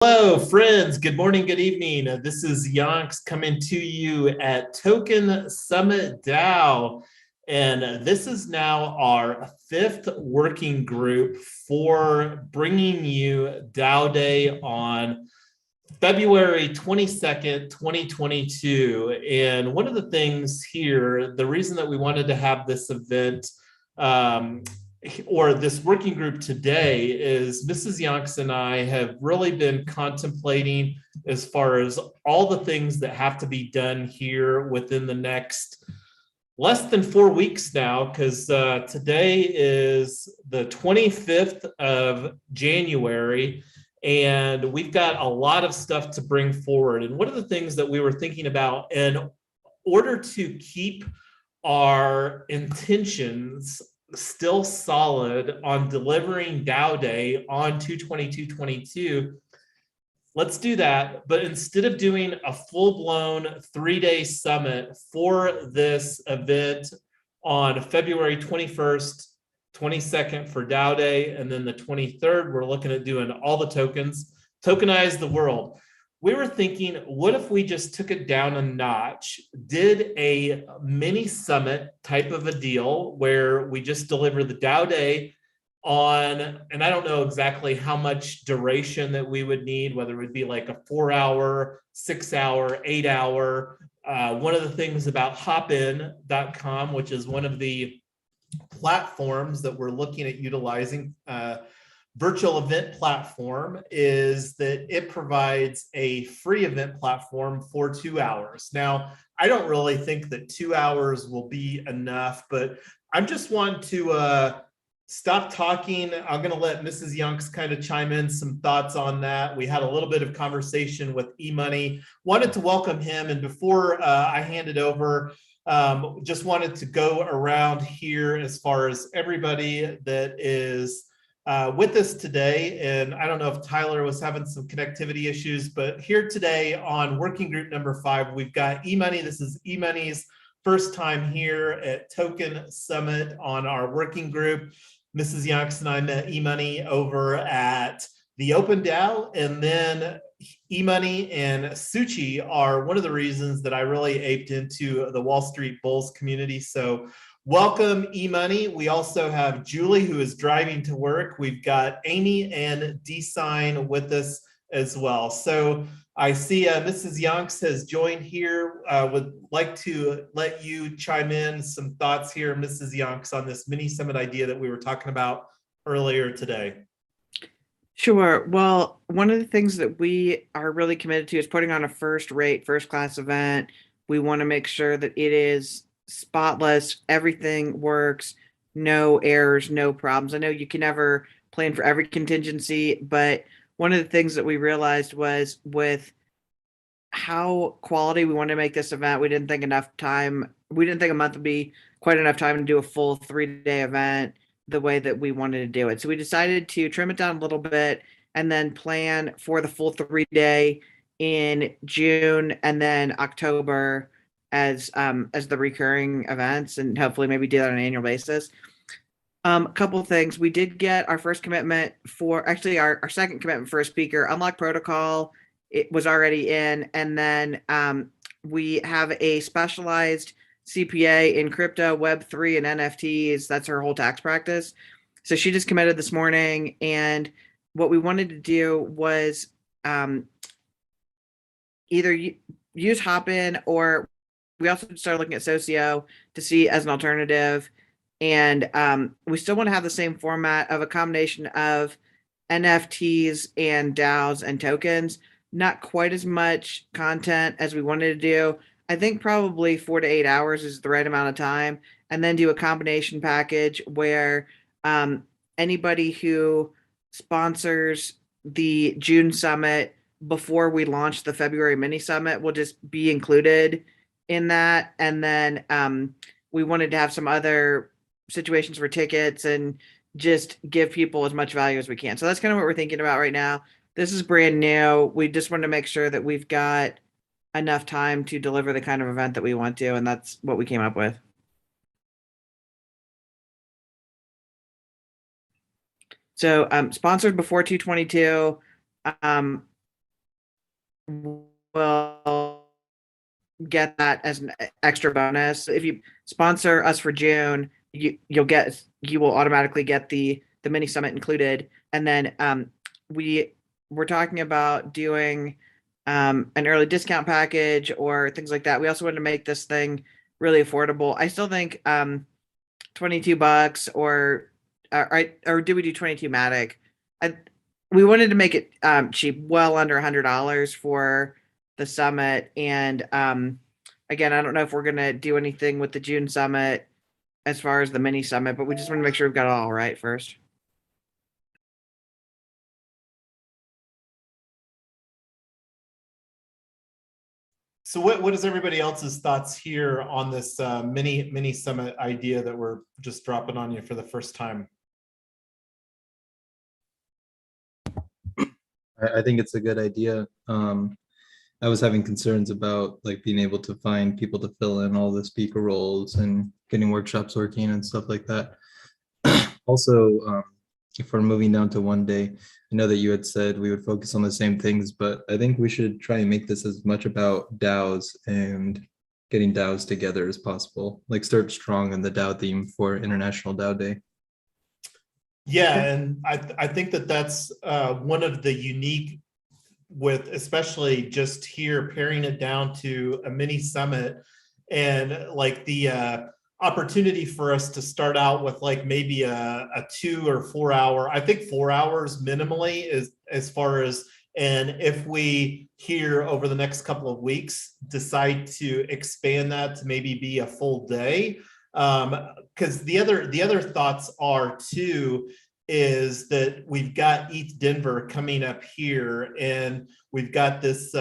Hello, friends. Good morning, good evening. This is Yonks coming to you at Token Summit DAO. And this is now our fifth working group for bringing you DAO Day on February 22nd, 2022. And one of the things here, the reason that we wanted to have this event or this working group today is Mrs. Yonks and I have really been contemplating as far as all the things that have to be done here within the next less than 4 weeks now, because today is the 25th of January, and we've got a lot of stuff to bring forward. And one of the things that we were thinking about in order to keep our intentions still solid on delivering DAO Day on 2/22/22, let's do that. But instead of doing a full-blown 3-day summit for this event on February 21st, 22nd for DAO Day, and then the 23rd, we're looking at doing all the tokens, tokenize the world. We were thinking, what if we just took it down a notch, did a mini summit type of a deal where we just deliver the DAO Day on, and I don't know exactly how much duration that we would need, whether it would be like a 4-hour, 6-hour, 8-hour. One of the things about hopin.com, which is one of the platforms that we're looking at utilizing, virtual event platform, is that it provides a free event platform for 2 hours. Now, I don't really think that 2 hours will be enough, but I just want to stop talking. I'm going to let Mrs. Yonks kind of chime in some thoughts on that. We had a little bit of conversation with eMoney. Wanted to welcome him, and before I hand it over, just wanted to go around here as far as everybody that is with us today. And I don't know if Tyler was having some connectivity issues, but here today on working group number 5, we've got eMoney. This is eMoney's first time here at Token Summit on our working group. Mrs. Yonks and I met eMoney over at the Open DAO, and then eMoney and Suchi are one of the reasons that I really aped into the Wall Street Bulls community. So welcome, eMoney. We also have Julie, who is driving to work. We've got Amy and D-Sign with us as well. So I see Mrs. Yonks has joined here. Would like to let you chime in some thoughts here, Mrs. Yonks, on this mini summit idea that we were talking about earlier today. Sure. Well, one of the things that we are really committed to is putting on a first-rate, first-class event. We want to make sure that it is spotless, everything works, no errors, no problems. I know you can never plan for every contingency, but one of the things that we realized was with how quality we wanted to make this event, we didn't think a month would be quite enough time to do a full 3-day event the way that we wanted to do it. So we decided to trim it down a little bit and then plan for the full 3-day in June and then October as the recurring events, and hopefully maybe do that on an annual basis. A couple of things. We did get our first commitment for, actually our second commitment for a speaker. Unlock Protocol, it was already in, and then we have a specialized CPA in crypto, Web3, and NFTs. That's her whole tax practice. So she just committed this morning, and what we wanted to do was either use Hopin, or we also started looking at Socio to see as an alternative. And we still want to have the same format of a combination of NFTs and DAOs and tokens. Not quite as much content as we wanted to do. I think probably 4 to 8 hours is the right amount of time, and then do a combination package where anybody who sponsors the June summit before we launch the February mini summit will just be included in that. And then we wanted to have some other situations for tickets and just give people as much value as we can. So that's kind of what we're thinking about right now. This is brand new. We just want to make sure that we've got enough time to deliver the kind of event that we want to, and that's what we came up with. So sponsored before 2/22, will get that as an extra bonus. If you sponsor us for June, you will automatically get the mini summit included. And then we're talking about doing an early discount package or things like that. We also wanted to make this thing really affordable. I still think $22 or do we do 22 Matic? We wanted to make it cheap, well under $100 for the summit. And again, I don't know if we're gonna do anything with the June summit as far as the mini summit, but we just want to make sure we've got it all right first. So what is everybody else's thoughts here on this mini summit idea that we're just dropping on you for the first time? I think it's a good idea. I was having concerns about like being able to find people to fill in all the speaker roles and getting workshops working and stuff like that. Also, if we're moving down to one day, I know that you had said we would focus on the same things, but I think we should try and make this as much about DAOs and getting DAOs together as possible. Like start strong on the DAO theme for International DAO Day. Yeah, and I think that that's one of the unique with, especially just here pairing it down to a mini summit and like the opportunity for us to start out with like maybe a 2 or 4 hour, I think 4 hours minimally is as far as, and if we here over the next couple of weeks decide to expand that to maybe be a full day, because the other thoughts are too is that we've got ETH Denver coming up here, and we've got this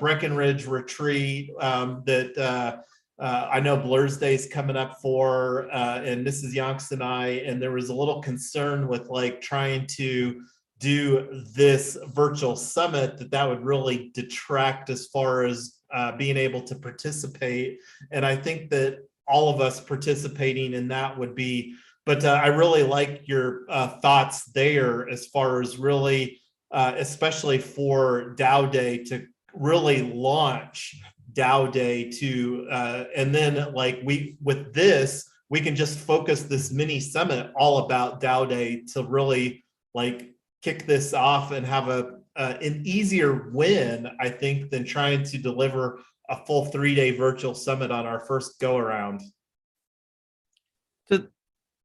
Breckenridge retreat that I know Blur's Day is coming up for, and Mrs. Yonks and I, and there was a little concern with like trying to do this virtual summit that would really detract as far as being able to participate. And I think that all of us participating in that would be, but I really like your thoughts there as far as really, especially for DAO Day, to really launch DAO Day to, and then like with this, we can just focus this mini summit all about DAO Day to really like kick this off and have an easier win, I think, than trying to deliver a full 3-day virtual summit on our first go around.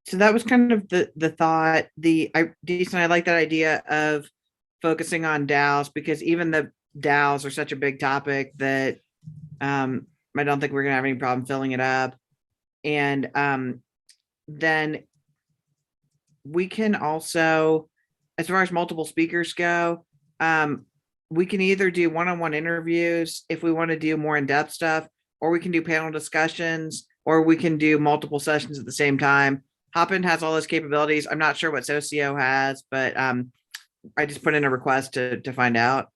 So that was kind of the thought. Decent. I like that idea of focusing on DAOs, because even the DAOs are such a big topic that I don't think we're gonna have any problem filling it up. And then we can also, as far as multiple speakers go, we can either do one-on-one interviews if we want to do more in-depth stuff, or we can do panel discussions, or we can do multiple sessions at the same time. Hopin has all those capabilities. I'm not sure what Socio has, but I just put in a request to find out.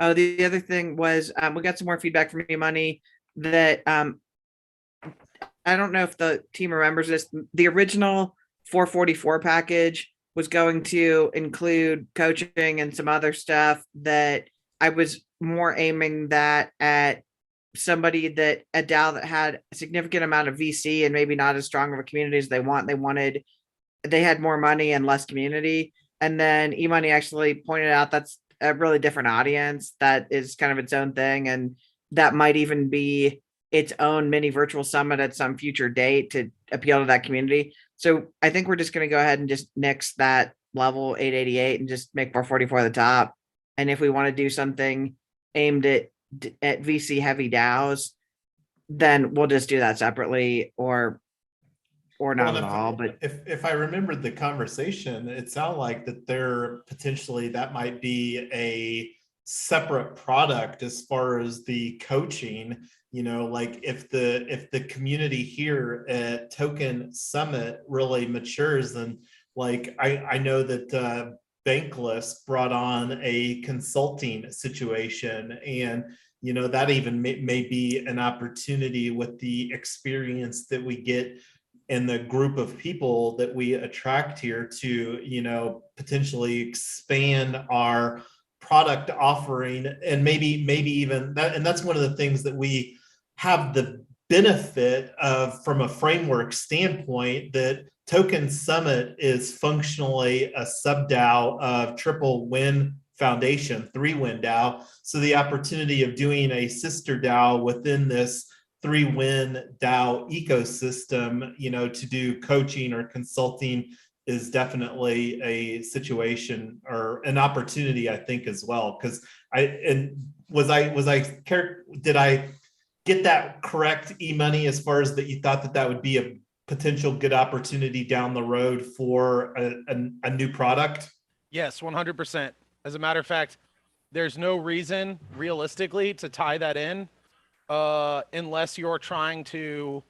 Oh, the other thing was we got some more feedback from eMoney that I don't know if the team remembers this. The original 444 package was going to include coaching and some other stuff that I was more aiming that at somebody that a DAO that had a significant amount of VC and maybe not as strong of a community as they want. They had more money and less community. And then eMoney actually pointed out that's a really different audience that is kind of its own thing. And that might even be its own mini virtual summit at some future date to appeal to that community. So I think we're just going to go ahead and just nix that level 888 and just make 444 the top. And if we want to do something aimed at VC heavy DAOs, then we'll just do that separately or not at all. But if I remembered the conversation, it sounded like that there potentially that might be a separate product as far as the coaching, you know, like if the community here at Token Summit really matures, then like I know that Bankless brought on a consulting situation, and you know that even may be an opportunity with the experience that we get and the group of people that we attract here to, you know, potentially expand our product offering, and maybe even that. And that's one of the things that we have the benefit of from a framework standpoint, that Token Summit is functionally a sub DAO of Triple Win Foundation, 3-Win DAO. So the opportunity of doing a sister DAO within this 3-Win DAO ecosystem, you know, to do coaching or consulting is definitely a situation or an opportunity, I think, as well. Because did I get that correct, E-Money, as far as that you thought that that would be a potential good opportunity down the road for a new product? Yes, 100%. As a matter of fact, there's no reason realistically to tie that in unless you're trying to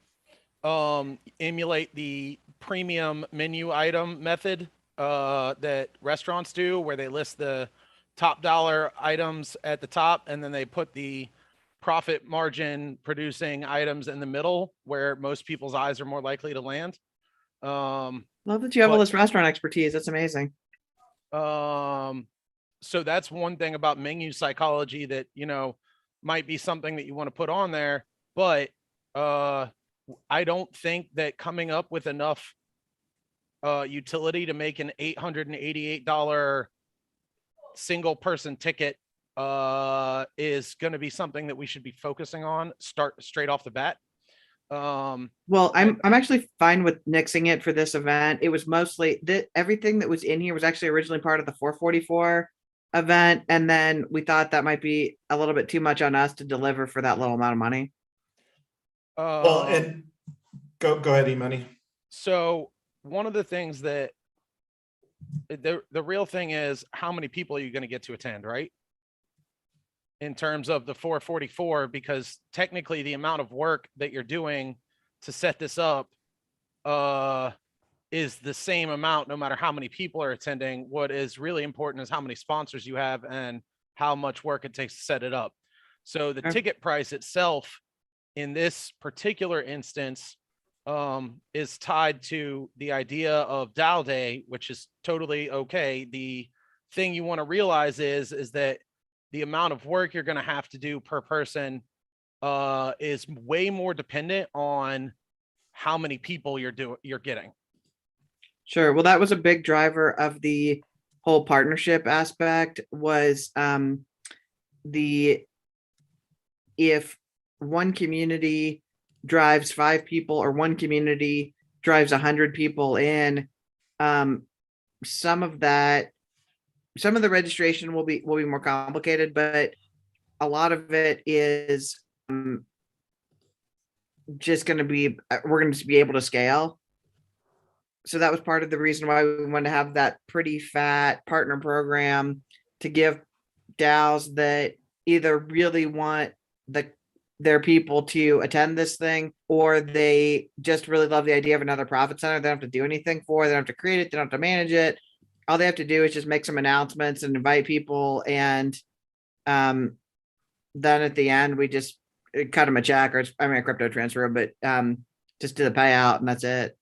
emulate the premium menu item method that restaurants do, where they list the top dollar items at the top and then they put the profit margin producing items in the middle where most people's eyes are more likely to land. Love that you have all this restaurant expertise. That's amazing. So that's one thing about menu psychology that, you know, might be something that you want to put on there, but I don't think that coming up with enough utility to make an $888 single person ticket is going to be something that we should be focusing on straight off the bat. Well, I'm actually fine with nixing it for this event. It was mostly that everything that was in here was actually originally part of the 444 event, and then we thought that might be a little bit too much on us to deliver for that little amount of money. Well, and go ahead, E-Money. So one of the things that the real thing is, how many people are you going to get to attend, right? In terms of the 444, because technically the amount of work that you're doing to set this up is the same amount no matter how many people are attending. What is really important is how many sponsors you have and how much work it takes to set it up. So the ticket price itself in this particular instance is tied to the idea of DAO Day, which is totally okay. The thing you want to realize is that the amount of work you're going to have to do per person is way more dependent on how many people you're getting. Sure. Well, that was a big driver of the whole partnership aspect, was if one community drives 5 people or one community drives 100 people in, some of the registration will be more complicated, but a lot of it is just going to be, we're going to be able to scale. So that was part of the reason why we wanted to have that pretty fat partner program, to give DAOs that either really want their people to attend this thing, or they just really love the idea of another profit center. They don't have to do anything for it. They don't have to create it. They don't have to manage it. All they have to do is just make some announcements and invite people. And then at the end, we just cut them a check, or a crypto transfer, but just do the payout, and that's it.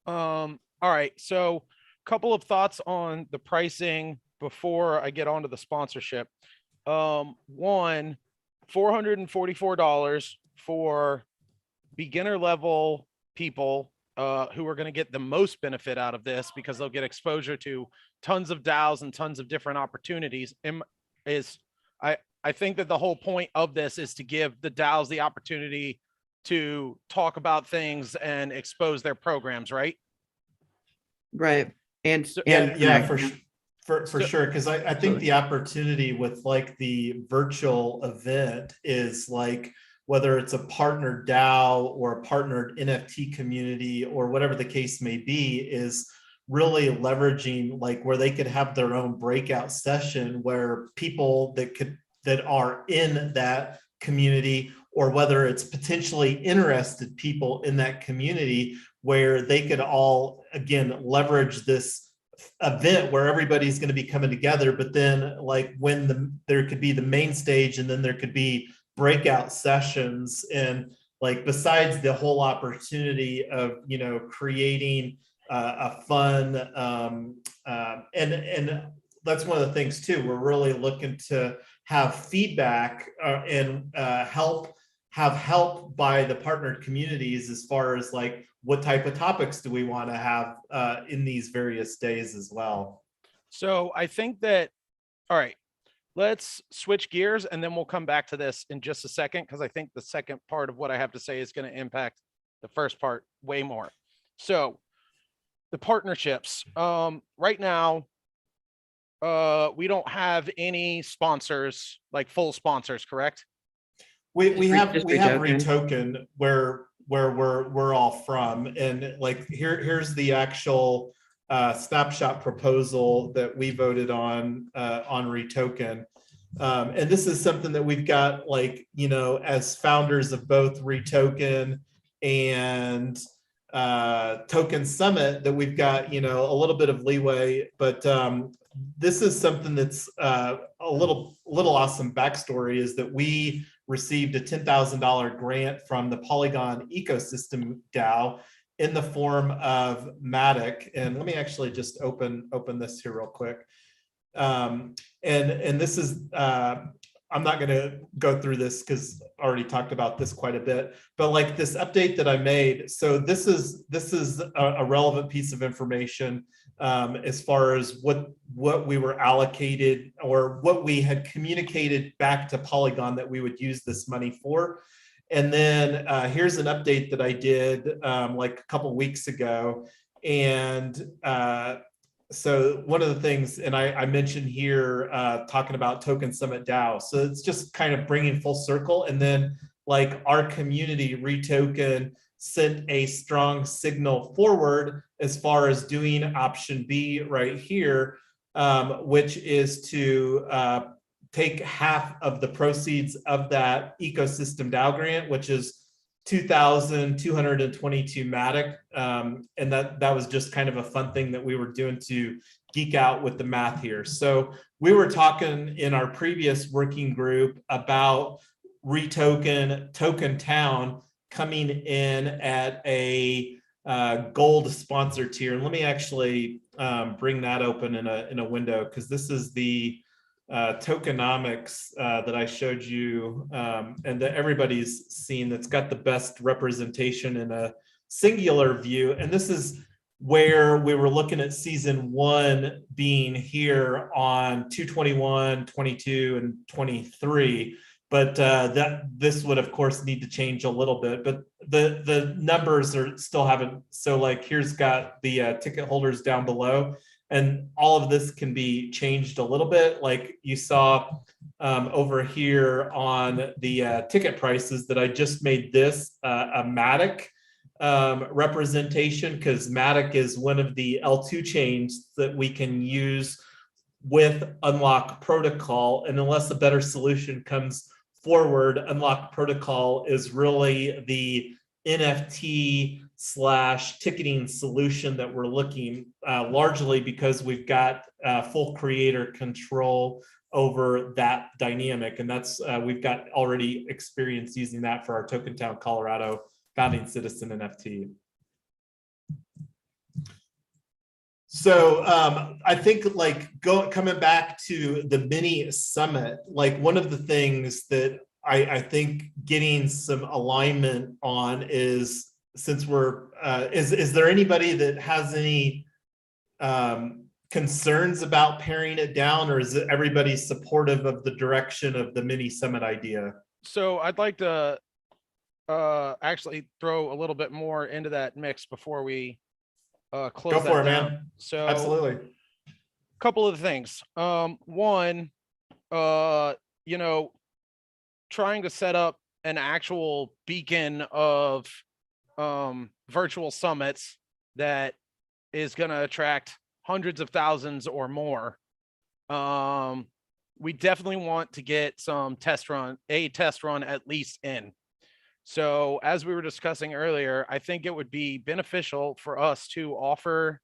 All right. So a couple of thoughts on the pricing before I get onto the sponsorship. One, $444 for beginner level people who are going to get the most benefit out of this, because they'll get exposure to tons of DAOs and tons of different opportunities. I think that the whole point of this is to give the DAOs the opportunity to talk about things and expose their programs, right? Right. And for sure. Because I think the opportunity with like the virtual event is like, whether it's a partnered DAO or a partnered NFT community or whatever the case may be, is really leveraging like where they could have their own breakout session where people that are in that community, or whether it's potentially interested people in that community, where they could all, again, leverage this event where everybody's going to be coming together. But then like when there could be the main stage, and then there could be breakout sessions. And like besides the whole opportunity of, you know, creating a fun, and that's one of the things too, we're really looking to have feedback and have help by the partnered communities as far as like what type of topics do we want to have in these various days as well. So I think that, all right, let's switch gears and then we'll come back to this in just a second, because I think the second part of what I have to say is going to impact the first part way more. So the partnerships, right now, we don't have any sponsors, like full sponsors, correct? We have Retoken. Retoken where we're all from, and like here's the actual snapshot proposal that we voted on Retoken. And this is something that we've got, like, you know, as founders of both Retoken and Token Summit, that we've got, you know, a little bit of leeway, but this is something that's a little awesome backstory is that we received a $10,000 grant from the Polygon ecosystem DAO in the form of Matic. And let me actually just open this here real quick. And this is, I'm not going to go through this because I already talked about this quite a bit, but like this update that I made. So this is a relevant piece of information as far as what we were allocated or what we had communicated back to Polygon that we would use this money for. And then here's an update that I did like a couple weeks ago. And so one of the things, and I mentioned here talking about Token Summit DAO. So it's just kind of bringing full circle. And then like our community, Retoken, sent a strong signal forward as far as doing option B right here, which is to take half of the proceeds of that ecosystem DAO grant, which is 2,222 Matic. And that was just kind of a fun thing that we were doing to geek out with the math here. So we were talking in our previous working group about Retoken Token Town coming in at a gold sponsor tier. And let me actually bring that open in a window, because this is the tokenomics that I showed you and that everybody's seen, that's got the best representation in a singular view. And this is where we were looking at season 1 being here on 221, 22, and 23. But this would of course need to change a little bit, but the numbers are still haven't. So like here's got the ticket holders down below, and all of this can be changed a little bit. Like you saw over here on the ticket prices that I just made this a Matic representation, because Matic is one of the L2 chains that we can use with Unlock Protocol. And unless a better solution comes forward, Unlock Protocol is really the NFT / ticketing solution that we're looking, largely because we've got full creator control over that dynamic. And that's we've got already experience using that for our Token Town Colorado founding citizen NFT. So I think like coming back to the mini summit, like one of the things that I think getting some alignment on is, since we're is there anybody that has any concerns about paring it down, or is everybody supportive of the direction of the mini summit idea? So I'd like to actually throw a little bit more into that mix before we close Go that for it, down. man. So Absolutely. a couple of things. One, you know, trying to set up an actual beacon of virtual summits that is going to attract hundreds of thousands or more. We definitely want to get some test run at least in. So as we were discussing earlier, I think it would be beneficial for us to offer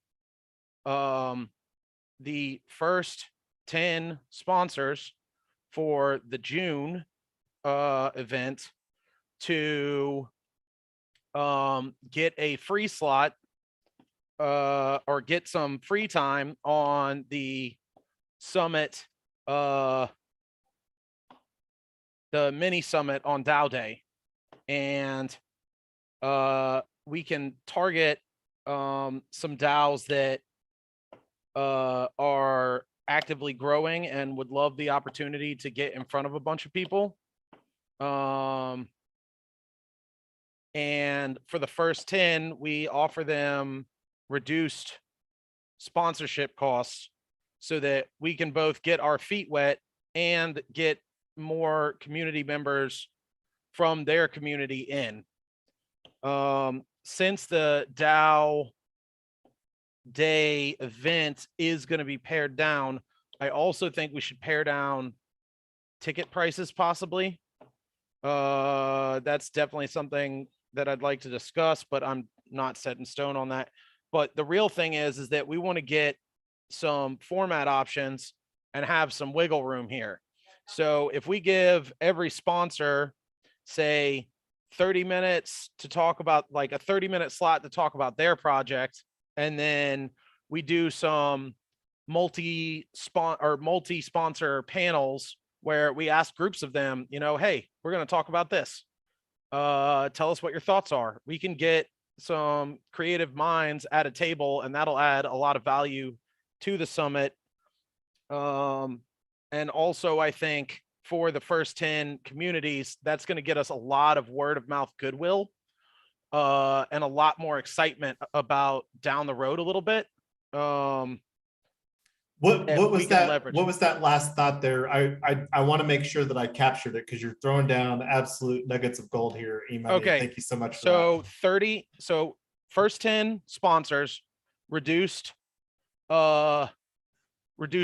the first 10 sponsors for the June event to get a free slot or get some free time on the summit, the mini summit on DAO Day. And we can target some DAOs that are actively growing and would love the opportunity to get in front of a bunch of people. And for the first 10, we offer them reduced sponsorship costs so that we can both get our feet wet and get more community members from their community in. Since the DAO Day event is going to be pared down, I also think we should pare down ticket prices possibly. That's definitely something that I'd like to discuss, but I'm not set in stone on that. But the real thing is that we want to get some format options and have some wiggle room here. So if we give every sponsor, say 30 minutes to talk about, like a 30-minute slot to talk about their project, and then we do some multi-sponsor panels where we ask groups of them, you know, hey, we're going to talk about this. Tell us what your thoughts are. We can get some creative minds at a table, and that'll add a lot of value to the summit. And also, I think for the first 10 communities, that's going to get us a lot of word of mouth goodwill, and a lot more excitement about down the road a little bit. What was that last thought there? I want to make sure that I captured it, because you're throwing down absolute nuggets of gold here, Imani. Okay. Thank you so much for So 30, so first 10 sponsors, reduced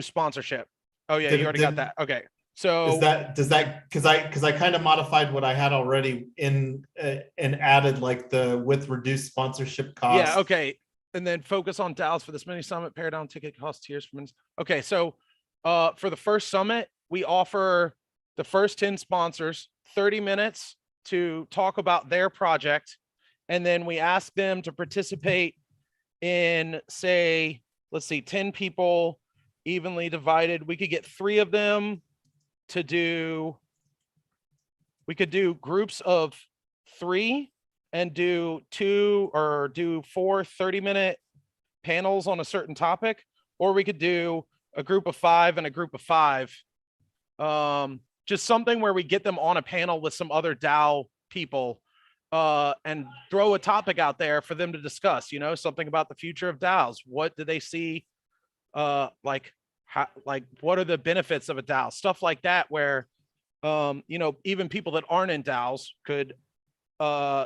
sponsorship. Oh yeah, you already got that. Okay. So does that because I kind of modified what I had already in and added like the with reduced sponsorship cost. Yeah, okay. And then focus on DAOs for this mini summit, pare down ticket cost tiers for minis. Okay, so for the first summit, we offer the first 10 sponsors 30 minutes to talk about their project. And then we ask them to participate in, say, let's see, 10 people evenly divided. We could get 3 of them to do, we could do groups of 3 and do 2 or do 4 30-minute panels on a certain topic, or we could do a group of 5 and a group of 5. Just something where we get them on a panel with some other DAO people, and throw a topic out there for them to discuss, you know, something about the future of DAOs. What do they see? Like what are the benefits of a DAO? Stuff like that, where, you know, even people that aren't in DAOs could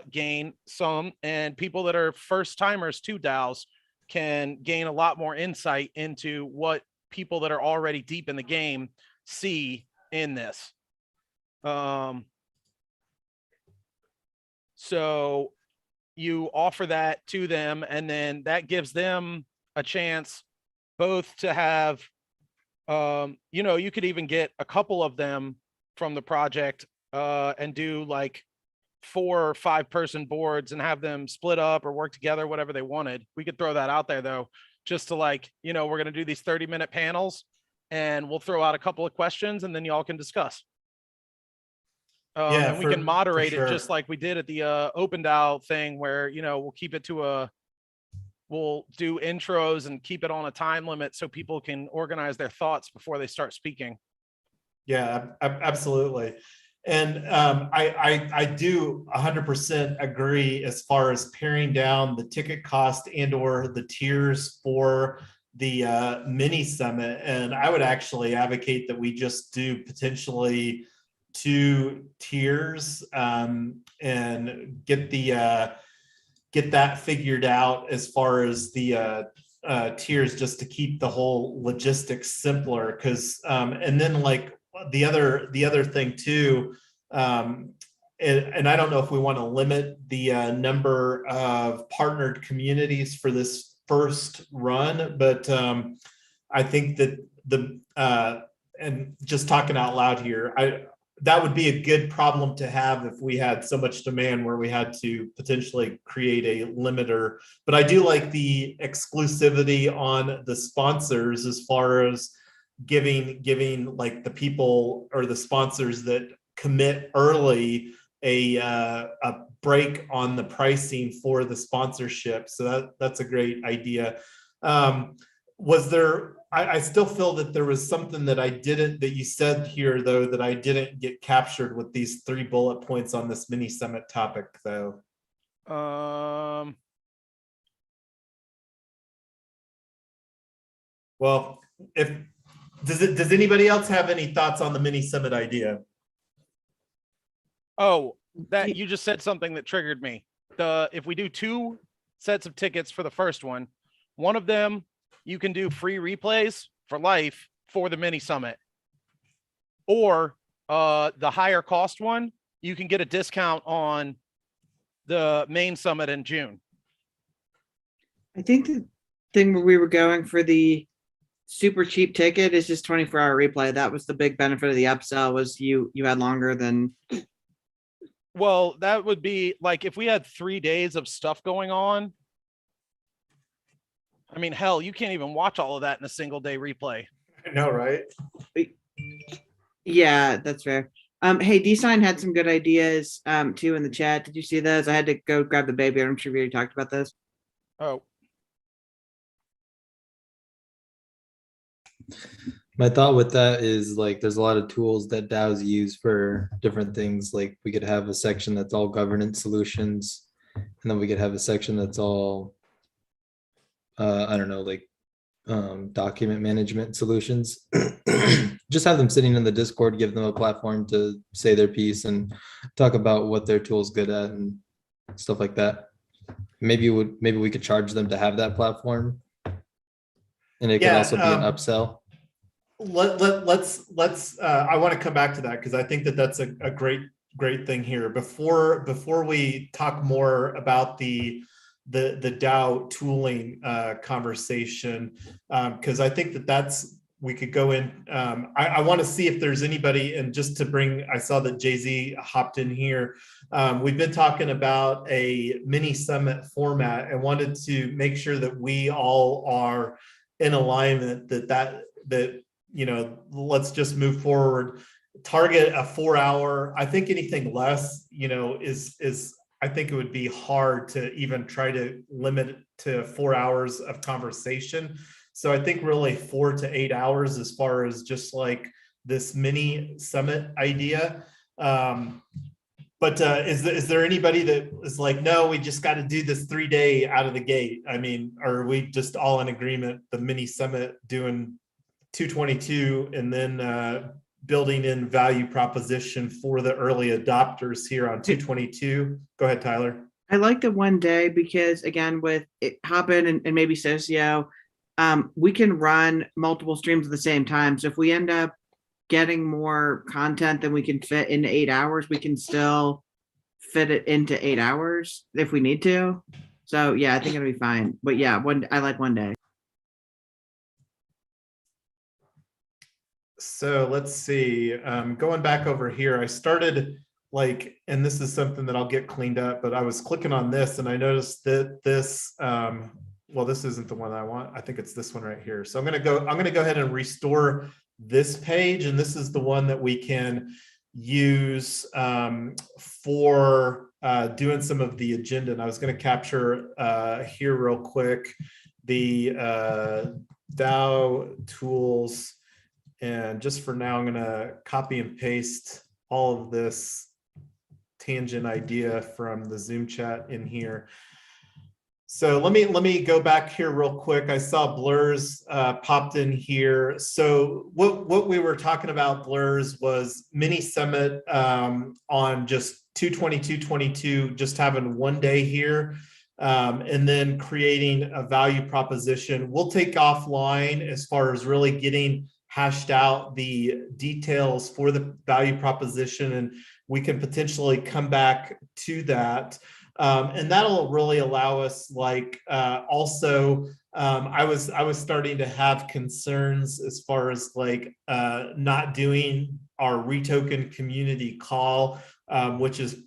gain some, and people that are first timers to DAOs can gain a lot more insight into what people that are already deep in the game see in this. So you offer that to them, and then that gives them a chance both to have, you know, you could even get a couple of them from the project and do like 4 or 5 person boards and have them split up or work together, whatever they wanted. We could throw that out there though, just to like, you know, we're going to do these 30-minute panels and we'll throw out a couple of questions and then y'all can discuss. And we can moderate it just like we did at the open DAO thing, where, you know, we'll keep it to we'll do intros and keep it on a time limit so people can organize their thoughts before they start speaking. Yeah, absolutely. And I do 100% agree as far as paring down the ticket cost and or the tiers for the mini summit. And I would actually advocate that we just do potentially 2 tiers and get that figured out as far as the tiers, just to keep the whole logistics simpler. Because and then like the other thing too, and I don't know if we want to limit the number of partnered communities for this first run, but I think that and just talking out loud here, that would be a good problem to have if we had so much demand where we had to potentially create a limiter. But I do like the exclusivity on the sponsors as far as giving like the people or the sponsors that commit early a break on the pricing for the sponsorship. So that's a great idea. Was there, I still feel that there was something that that you said here though, that I didn't get captured with these 3 bullet points on this mini summit topic though. Well, does anybody else have any thoughts on the mini summit idea? Oh, that you just said something that triggered me. If we do 2 sets of tickets for the first one of them, you can do free replays for life for the mini summit, or the higher cost one, you can get a discount on the main summit in June. I think the thing where we were going for the super cheap ticket is just 24-hour replay. That was the big benefit of the upsell, was you had longer than. Well, that would be like if we had 3 days of stuff going on. I mean, hell, you can't even watch all of that in a single day replay. I know, right? Yeah, that's fair. Hey, D-Sign had some good ideas too in the chat. Did you see those? I had to go grab the baby. I'm sure we already talked about this. Oh, My thought with that is like there's a lot of tools that DAOs use for different things. Like we could have a section that's all governance solutions, and then we could have a section that's all I don't know, like document management solutions. Just have them sitting in the Discord, give them a platform to say their piece and talk about what their tool's good at and stuff like that. Maybe we could charge them to have that platform, and it could also be an upsell. Let's I want to come back to that because I think that that's a great thing here. Before we talk more about the DAO tooling conversation, because I think that we could go in. I want to see if there's anybody, and just to bring, I saw that Jay-Z hopped in here. We've been talking about a mini summit format and wanted to make sure that we all are in alignment that you know, let's just move forward, target a 4-hour. I think anything less, you know, is I think it would be hard to even try to limit it to 4 hours of conversation. So I think really 4 to 8 hours as far as just like this mini summit idea. But is there anybody that is like, no, we just got to do this 3-day out of the gate? I mean, are we just all in agreement, the mini summit doing 222 and then building in value proposition for the early adopters here on 222? Go ahead, Tyler. I like the 1 day because, again, with it, Hopin and maybe Socio, we can run multiple streams at the same time. So if we end up getting more content than we can fit into 8 hours, we can still fit it into 8 hours if we need to. So yeah, I think it'll be fine. But yeah, I like 1 day. So let's see, going back over here, I started like, and this is something that I'll get cleaned up, but I was clicking on this and I noticed that this, well, this isn't the one I want. I think it's this one right here. So I'm going to go ahead and restore this page. And this is the one that we can use for doing some of the agenda. And I was going to capture here real quick, the DAO tools. And just for now, I'm going to copy and paste all of this tangent idea from the Zoom chat in here. So let me go back here real quick. I saw Blurs popped in here. So what we were talking about, Blurs, was mini summit on just 222, just having 1 day here. And then creating a value proposition. We'll take offline as far as really getting hashed out the details for the value proposition, and we can potentially come back to that. And that'll really allow us, like, also, I was starting to have concerns as far as like not doing our retoken community call, which is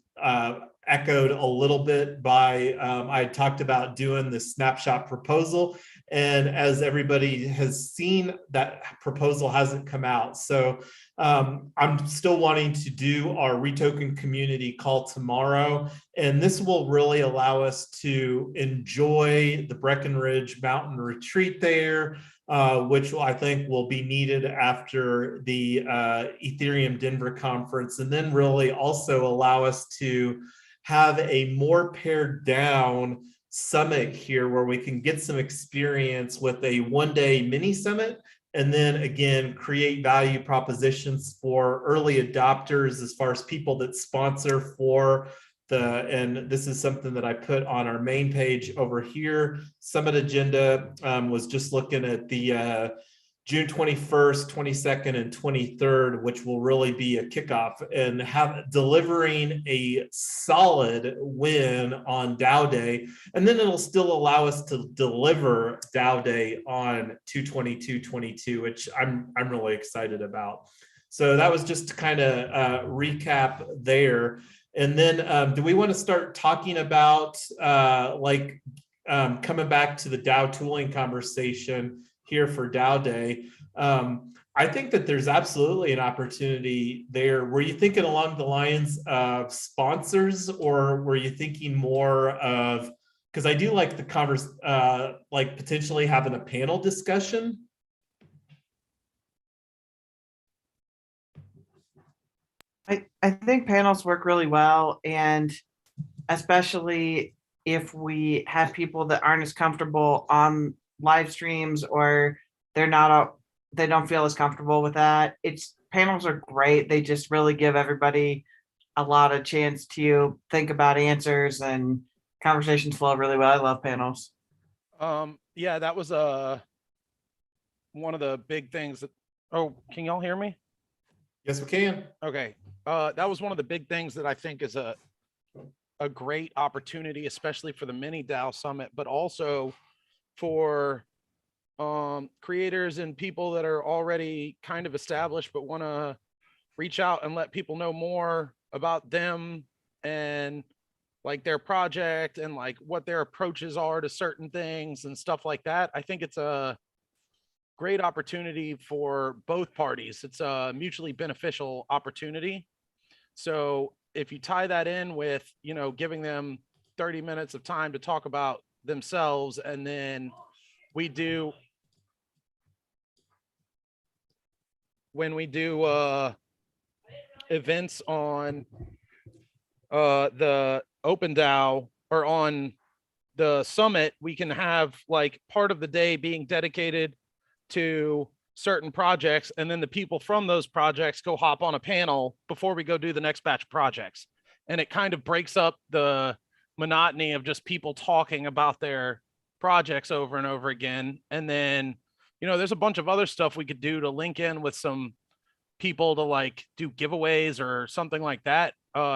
echoed a little bit by I talked about doing the snapshot proposal, and as everybody has seen, that proposal hasn't come out. So I'm still wanting to do our retoken community call tomorrow, and this will really allow us to enjoy the Breckenridge Mountain Retreat there, which I think will be needed after the Ethereum Denver conference, and then really also allow us to have a more pared down summit here where we can get some experience with a one-day mini summit, and then again create value propositions for early adopters as far as people that sponsor for the, and this is something that I put on our main page over here. Summit agenda was just looking at the June 21st, 22nd, and 23rd, which will really be a kickoff, and have delivering a solid win on DAO Day. And then it'll still allow us to deliver DAO Day on 2/22/22, which I'm really excited about. So that was just to kind of recap there. And then do we want to start talking about coming back to the DAO tooling conversation here for DAO Day? I think that there's absolutely an opportunity there. Were you thinking along the lines of sponsors, or were you thinking more of, because I do like the like potentially having a panel discussion? I think panels work really well, and especially if we have people that aren't as comfortable on live streams, or they don't feel as comfortable with that. Panels are great. They just really give everybody a lot of chance to think about answers, and conversations flow really well. I love panels. Yeah, that was one of the big things that, oh, can y'all hear me? Yes, we can. Okay. That was one of the big things that I think is a great opportunity, especially for the mini DAO summit, but also for creators and people that are already kind of established but want to reach out and let people know more about them and like their project and like what their approaches are to certain things and stuff like that. I think it's a great opportunity for both parties. It's a mutually beneficial opportunity. So if you tie that in with, giving them 30 minutes of time to talk about themselves, and then when we do events on the Open DAO or on the summit, we can have like part of the day being dedicated to certain projects, and then the people from those projects go hop on a panel before we go do the next batch of projects. And it kind of breaks up the monotony of just people talking about their projects over and over again. And then, there's a bunch of other stuff we could do to link in with some people to like do giveaways or something like that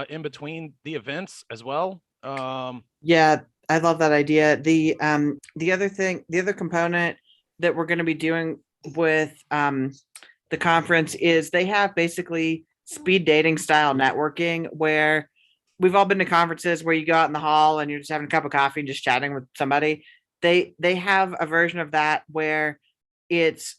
in between the events as well. Yeah, I love that idea. The other component that we're going to be doing with the conference is they have basically speed dating style networking, where we've all been to conferences where you go out in the hall and you're just having a cup of coffee and just chatting with somebody. They have a version of that where it's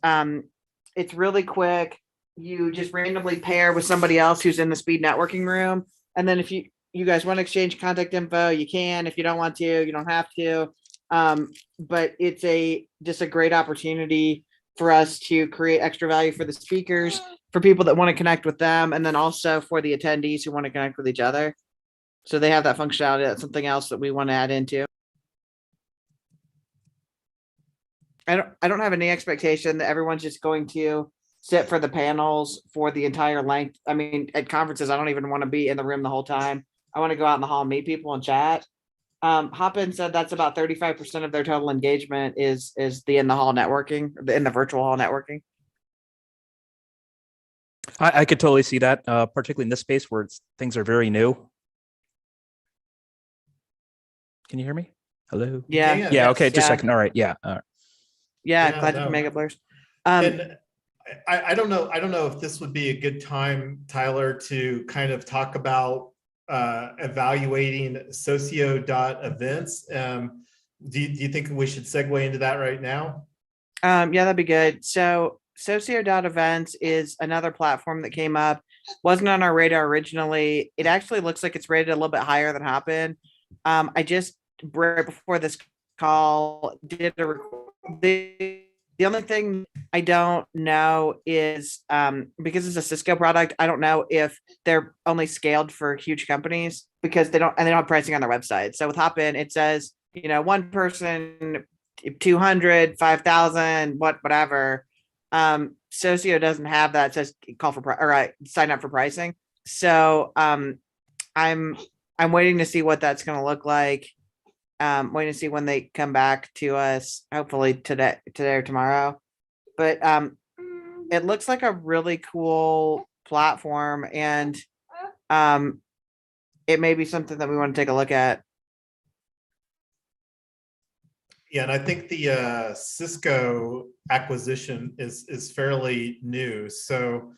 really quick. You just randomly pair with somebody else who's in the speed networking room, and then if you guys want to exchange contact info, you can. If you don't want to, you don't have to. But it's just a great opportunity for us to create extra value for the speakers, for people that want to connect with them, and then also for the attendees who want to connect with each other. So they have that functionality. That's something else that we want to add into. I don't have any expectation that everyone's just going to sit for the panels for the entire length. I mean, at conferences, I don't even want to be in the room the whole time. I want to go out in the hall and meet people and chat. Hopin said that's about 35% of their total engagement is the in the hall networking, in the virtual hall networking. I could totally see that, particularly in this space where things are very new. Can you hear me? Hello? Yeah. can, Yeah, yes. okay, just a Yeah. second. All right, yeah. Yeah, Yeah, glad you no. can make it, Blurs. And I don't know. I don't know if this would be a good time, Tyler, to kind of talk about evaluating socio.events. Do you think we should segue into that right now? Yeah, that'd be good. So socio.events is another platform that came up. Wasn't on our radar originally. It actually looks like it's rated a little bit higher than Hopin. I just right before this call did the only thing I don't know is because it's a Cisco product, I don't know if they're only scaled for huge companies because they don't have pricing on their website. So with Hopin, it says, one person 200, 5,000, whatever. Socio doesn't have that. It says call for sign up for pricing. So I'm waiting to see what that's going to look like. Waiting to see when they come back to us, hopefully today or tomorrow. But it looks like a really cool platform, and it may be something that we want to take a look at. Yeah, and I think the Cisco acquisition is fairly new. So,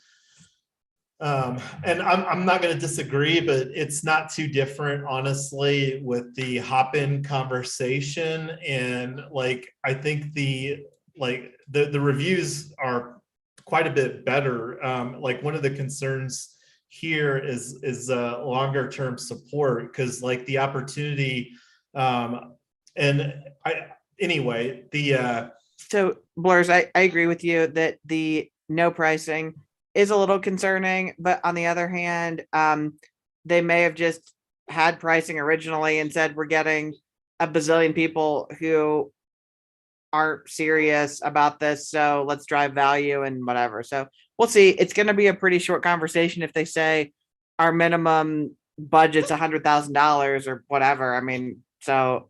and I'm not going to disagree, but it's not too different, honestly, with the Hopin conversation. And like, I think the reviews are quite a bit better. Like one of the concerns here is longer term support, because like the opportunity, and anyway, So Blurs, I agree with you that the no pricing is a little concerning, but on the other hand, they may have just had pricing originally and said we're getting a bazillion people who aren't serious about this, so let's drive value and whatever. So we'll see. It's going to be a pretty short conversation if they say our minimum budget's $100,000 or whatever. I mean, so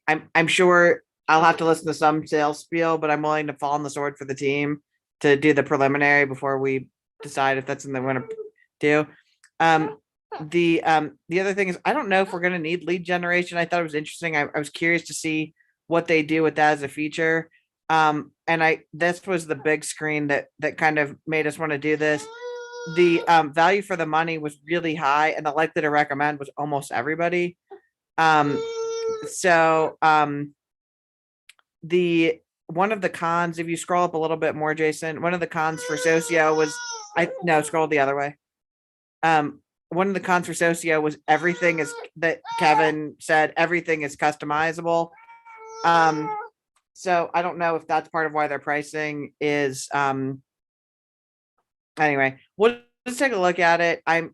I'm sure I'll have to listen to some sales spiel, but I'm willing to fall on the sword for the team to do the preliminary before we decide if that's something we want to do. The other thing is I don't know if we're going to need lead generation. I thought it was interesting. I was curious to see what they do with that as a feature. And this was the big screen that kind of made us want to do this. The value for the money was really high, and the likely to recommend was almost everybody. So the one of the cons, if you scroll up a little bit more, Jason, one of the cons for socio was scroll the other way. One of the cons for socio was everything is that Kevin said, everything is customizable. So I don't know if that's part of why their pricing is anyway, we'll just take a look at it. I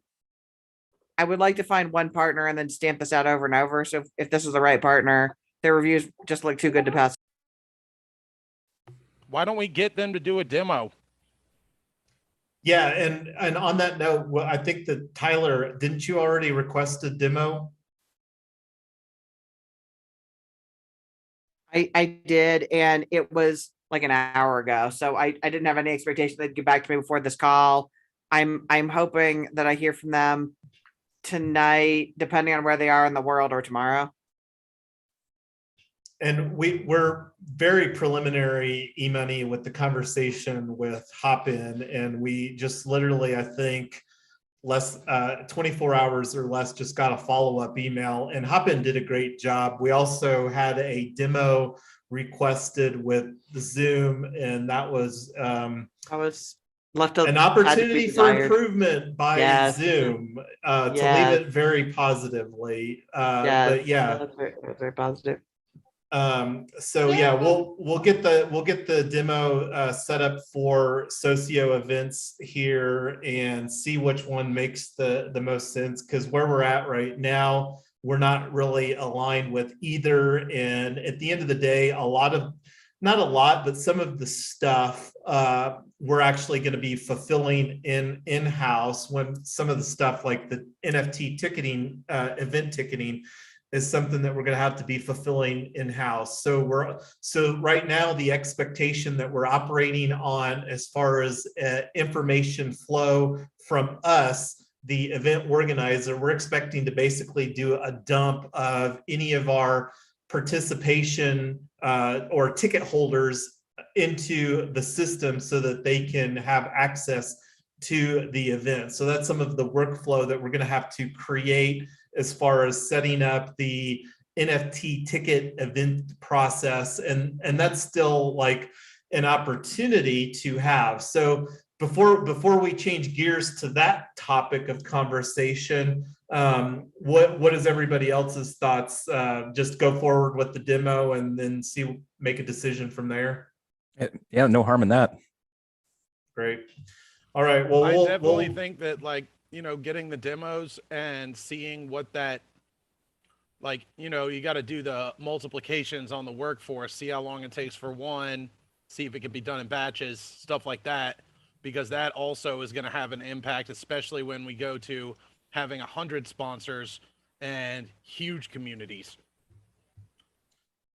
would like to find one partner and then stamp this out over and over. So if this is the right partner, their reviews just look too good to pass. Why don't we get them to do a demo? yeah, and on that note, well, I think that Tyler, didn't you already request a demo? I did, and it was like an hour ago. So I didn't have any expectation they'd get back to me before this call. I'm hoping that I hear from them tonight, depending on where they are in the world, or tomorrow. And we're very preliminary, E-Money, with the conversation with Hopin, and we just literally, I think, 24 hours or less, just got a follow-up email, and Hopin did a great job. We also had a demo requested with the Zoom, and that was I was left an opportunity for improvement by Zoom, to leave it very positively. But yeah, that's very positive. So yeah, we'll get the demo set up for socio events here and see which one makes the most sense, because where we're at right now, we're not really aligned with either. And at the end of the day, not a lot, but some of the stuff we're actually going to be fulfilling in-house, when some of the stuff like the NFT ticketing, event ticketing, is something that we're going to have to be fulfilling in-house. So right now, the expectation that we're operating on as far as information flow from us the event organizer, we're expecting to basically do a dump of any of our participation or ticket holders into the system so that they can have access to the event. So that's some of the workflow that we're going to have to create as far as setting up the NFT ticket event process. And that's still like an opportunity to have. So before we change gears to that topic of conversation, what is everybody else's thoughts? Just go forward with the demo and then make a decision from there. Yeah, no harm in that. Great. All right. Well, I definitely think that, like, getting the demos and seeing what that, like, you got to do the multiplications on the workforce, see how long it takes for one, see if it can be done in batches, stuff like that, because that also is going to have an impact, especially when we go to having 100 sponsors and huge communities.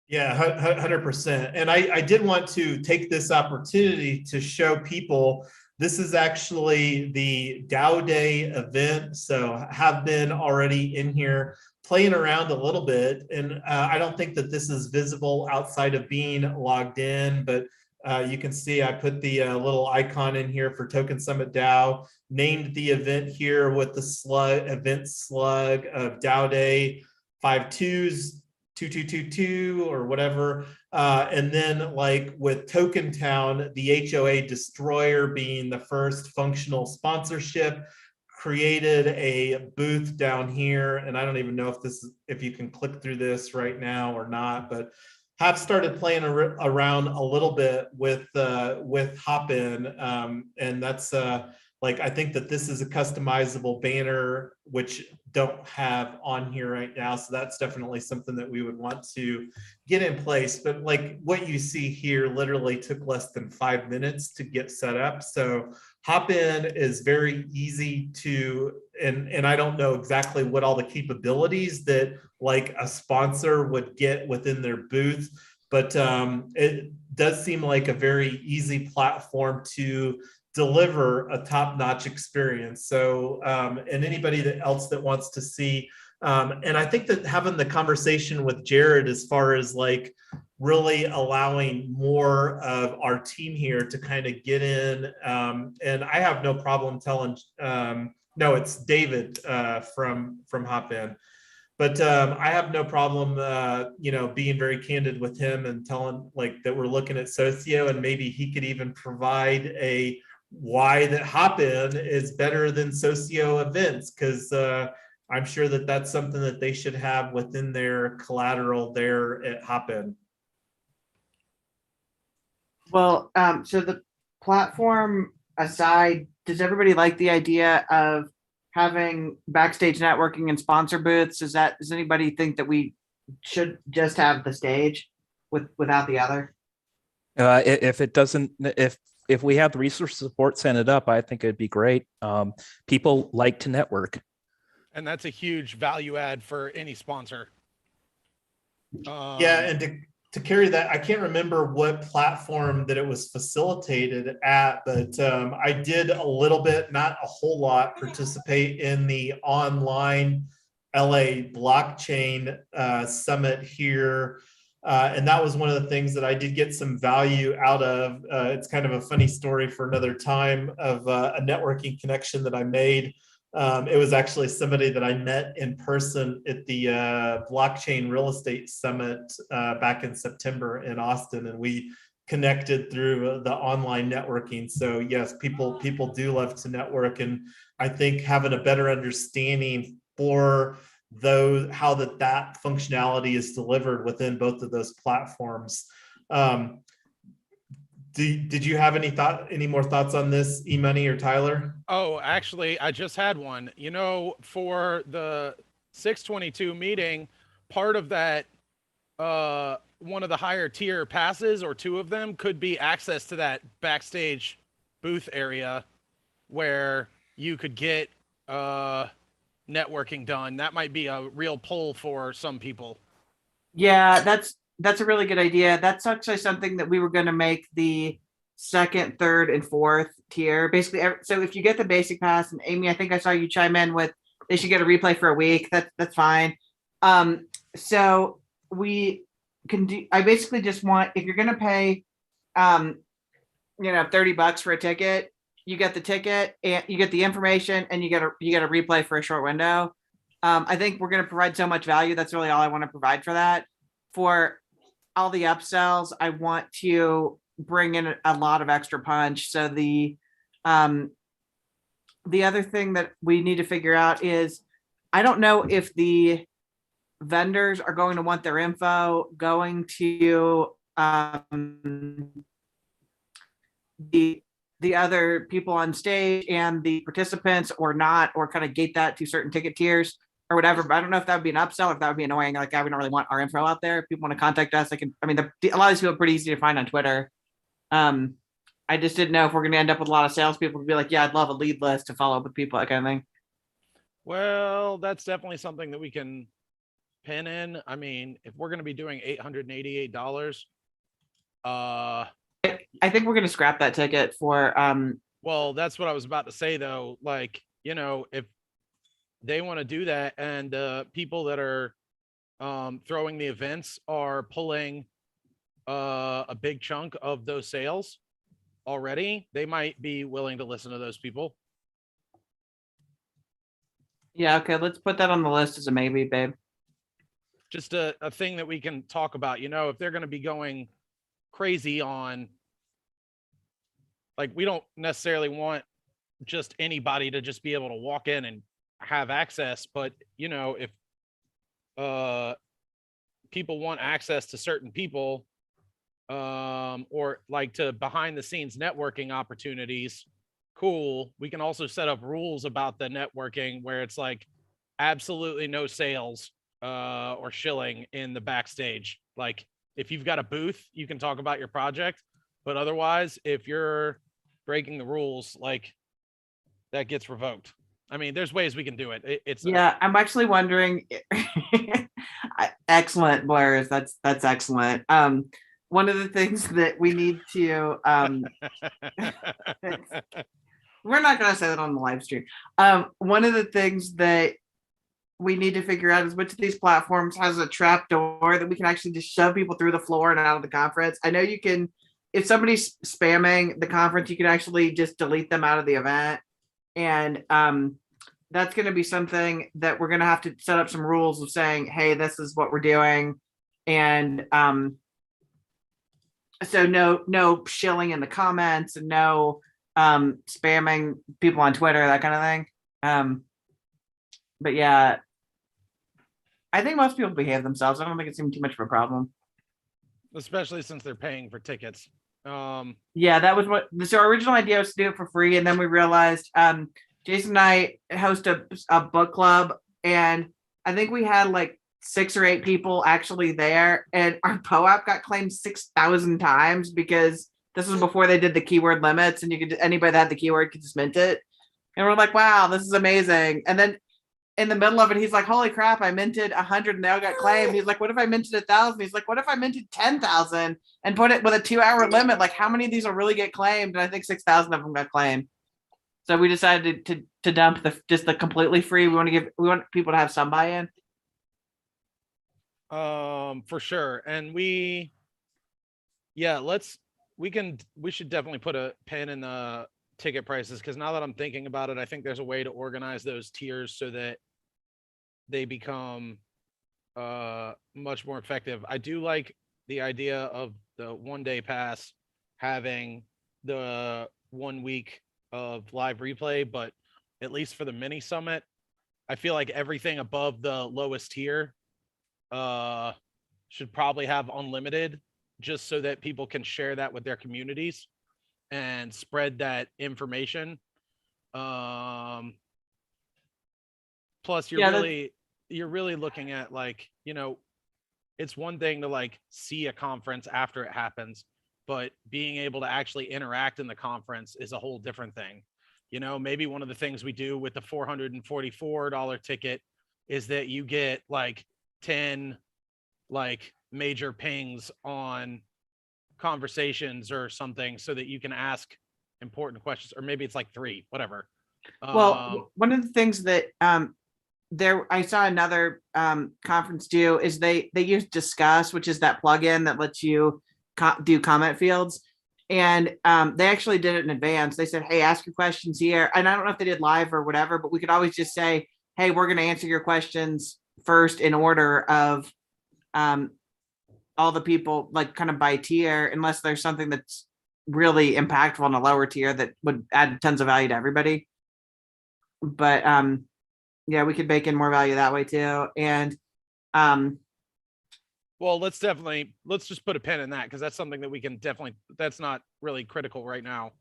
Yeah, 100%. And I did want to take this opportunity to show people this is actually the DAO Day event. So have been already in here playing around a little bit. And I don't think that this is visible outside of being logged in, but you can see I put the little icon in here for Token Summit DAO, named the event here with the event slug of DAO Day 52s. 2222 or whatever. And then like with Token Town, the HOA Destroyer being the first functional sponsorship, created a booth down here. And I don't even know if you can click through this right now or not, but have started playing around a little bit with Hopin. And that's like, I think that this is a customizable banner, which don't have on here right now. So that's definitely something that we would want to get in place. But like what you see here literally took less than 5 minutes to get set up. So Hopin is very easy to, and I don't know exactly what all the capabilities that like a sponsor would get within their booth, but it does seem like a very easy platform to deliver a top-notch experience. So, and anybody else that wants to see, and I think that having the conversation with Jared as far as like really allowing more of our team here to kind of get in, and I have no problem telling, no, it's David from Hopin. But I have no problem, being very candid with him and telling like that we're looking at Socio, and maybe he could even provide a why that Hopin is better than Socio events, because I'm sure that that's something that they should have within their collateral there at Hopin. Well, so the platform aside, does everybody like the idea of having backstage networking and sponsor booths? Does anybody think that we should just have the stage without the other? If it doesn't, if we have the resource support, send it up. I think it'd be great. People like to network. And that's a huge value add for any sponsor. Yeah, and to carry that, I can't remember what platform that it was facilitated at, but I did a little bit, not a whole lot, participate in the online LA blockchain summit here. And that was one of the things that I did get some value out of. It's kind of a funny story for another time of a networking connection that I made. It was actually somebody that I met in person at the blockchain real estate summit back in September in Austin, and we connected through the online networking. So yes, people do love to network, and I think having a better understanding for how that functionality is delivered within both of those platforms. Did you have any more thoughts on this, E-Money or Tyler? Oh, actually, I just had one. For the 622 meeting, part of that, one of the higher tier passes, or two of them, could be access to that backstage booth area where you could get networking done. That might be a real pull for some people. Yeah, that's a really good idea. That's actually something that we were going to make the second, third, and fourth tier. Basically, so if you get the basic pass, and Amy, I think I saw you chime in with they should get a replay for a week. That's fine. So we can do. I basically just want if you're gonna pay, $30 for a ticket, you get the ticket and you get the information and you get a replay for a short window. I think we're gonna provide so much value. That's really all I want to provide for that. For all the upsells, I want to bring in a lot of extra punch. So the other thing that we need to figure out is I don't know if the vendors are going to want their info going to the other people on stage and the participants or not, or kind of gate that to certain ticket tiers or whatever. But I don't know if that would be an upsell, if that would be annoying. Like, we don't really want our info out there. If people want to contact us, a lot of these people are pretty easy to find on Twitter. I just didn't know if we're going to end up with a lot of salespeople to be like, yeah, I'd love a lead list to follow up with people, that kind of thing. Well, that's definitely something that we can pin in. I mean, if we're going to be doing $888, I think we're going to scrap that ticket for, well, that's what I was about to say though. Like, if they want to do that and people that are throwing the events are pulling a big chunk of those sales already, they might be willing to listen to those people. yeah, okay, let's put that on the list as a maybe, babe. Just a thing that we can talk about, if they're going to be going crazy on, like, we don't necessarily want just anybody to just be able to walk in and have access, but if people want access to certain people, or like to behind the scenes networking opportunities, cool. We can also set up rules about the networking where it's like absolutely no sales or shilling in the backstage. Like, if you've got a booth, you can talk about your project, but otherwise, if you're breaking the rules, like, that gets revoked. I mean, there's ways we can do it. I'm actually wondering. Excellent, Blair. That's excellent. One of the things that we need to we're not going to say that on the live stream. One of the things that we need to figure out is which of these platforms has a trap door that we can actually just shove people through the floor and out of the conference. I know you can, if somebody's spamming the conference, you can actually just delete them out of the event. And that's going to be something that we're going to have to set up some rules of saying, hey, this is what we're doing. And so no shilling in the comments and no spamming people on Twitter, that kind of thing. But yeah, I think most people behave themselves. I don't think it's even too much of a problem. Especially since they're paying for tickets. Yeah, that was so our original idea was to do it for free. And then we realized Jason and I host a book club, and I think we had like 6 or 8 people actually there, and our POAP got claimed 6,000 times because this was before they did the keyword limits, and anybody that had the keyword could just mint it. And we're like, wow, this is amazing. And then in the middle of it, he's like, holy crap, I minted 100 and they all got claimed. He's like, what if I minted 1,000? He's like, what if I minted 10,000 and put it with a 2-hour limit? Like, how many of these will really get claimed? And I think 6,000 of them got claimed. So we decided to dump the completely free. We want people to have some buy-in. For sure. And we should definitely put a pin in the ticket prices, because now that I'm thinking about it, I think there's a way to organize those tiers so that they become much more effective. I do like the idea of the 1-day pass having the 1 week of live replay, but at least for the mini summit, I feel like everything above the lowest tier should probably have unlimited, just so that people can share that with their communities and spread that information. Plus you're really looking at, like, it's one thing to like see a conference after it happens, but being able to actually interact in the conference is a whole different thing. Maybe one of the things we do with the $444 ticket is that you get like 10 like major pings on conversations or something so that you can ask important questions, or maybe it's like 3, whatever. Well, one of the things that I saw another conference do is they use Discuss, which is that plugin that lets you do comment fields. And they actually did it in advance. They said, hey, ask your questions here. And I don't know if they did live or whatever, but we could always just say, hey, we're going to answer your questions first in order of all the people, like kind of by tier, unless there's something that's really impactful on a lower tier that would add tons of value to everybody. But yeah, we could bake in more value that way too. And well, let's just put a pin in that, because that's something that we can definitely, that's not really critical right now.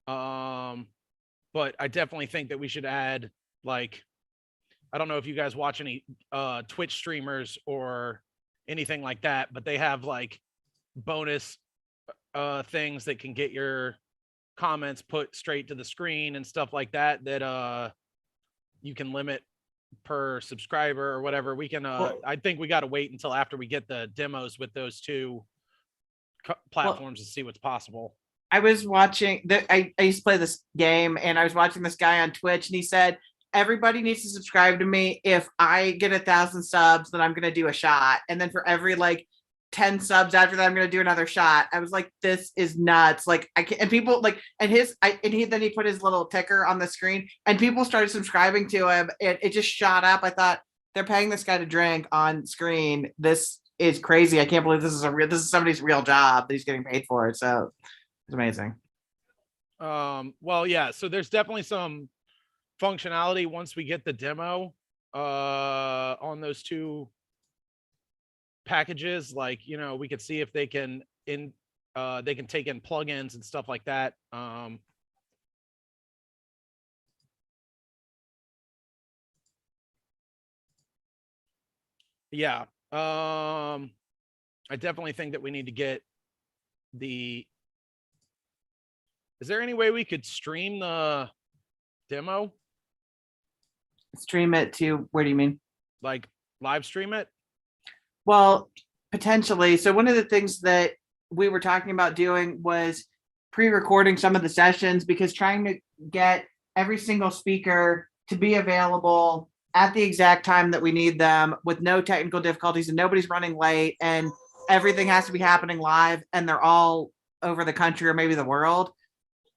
But I definitely think that we should add, like, I don't know if you guys watch any Twitch streamers or anything like that, but they have like bonus things that can get your comments put straight to the screen and stuff like that, that you can limit per subscriber or whatever. We can I think we got to wait until after we get the demos with those 2 platforms to see what's possible. I was watching I used to play this game, and I was watching this guy on Twitch, and he said, everybody needs to subscribe to me. If I get 1,000 subs, then I'm going to do a shot. And then for every like 10 subs after that, I'm going to do another shot. I was like, this is nuts. Like I can't, and people like, and then he put his little ticker on the screen, and people started subscribing to him, and it just shot up. I thought, they're paying this guy to drink on screen. This is crazy. I can't believe this is somebody's real job that he's getting paid for it. So it's amazing. Well, yeah, so there's definitely some functionality once we get the demo on those 2 packages. Like, we could see if they can take in plugins and stuff like that. Yeah. I definitely think that we need to get is there any way we could stream the demo? Stream it to, where do you mean? Like live stream it? Well, potentially. So one of the things that we were talking about doing was pre-recording some of the sessions, because trying to get every single speaker to be available at the exact time that we need them with no technical difficulties, and nobody's running late, and everything has to be happening live, and they're all over the country or maybe the world.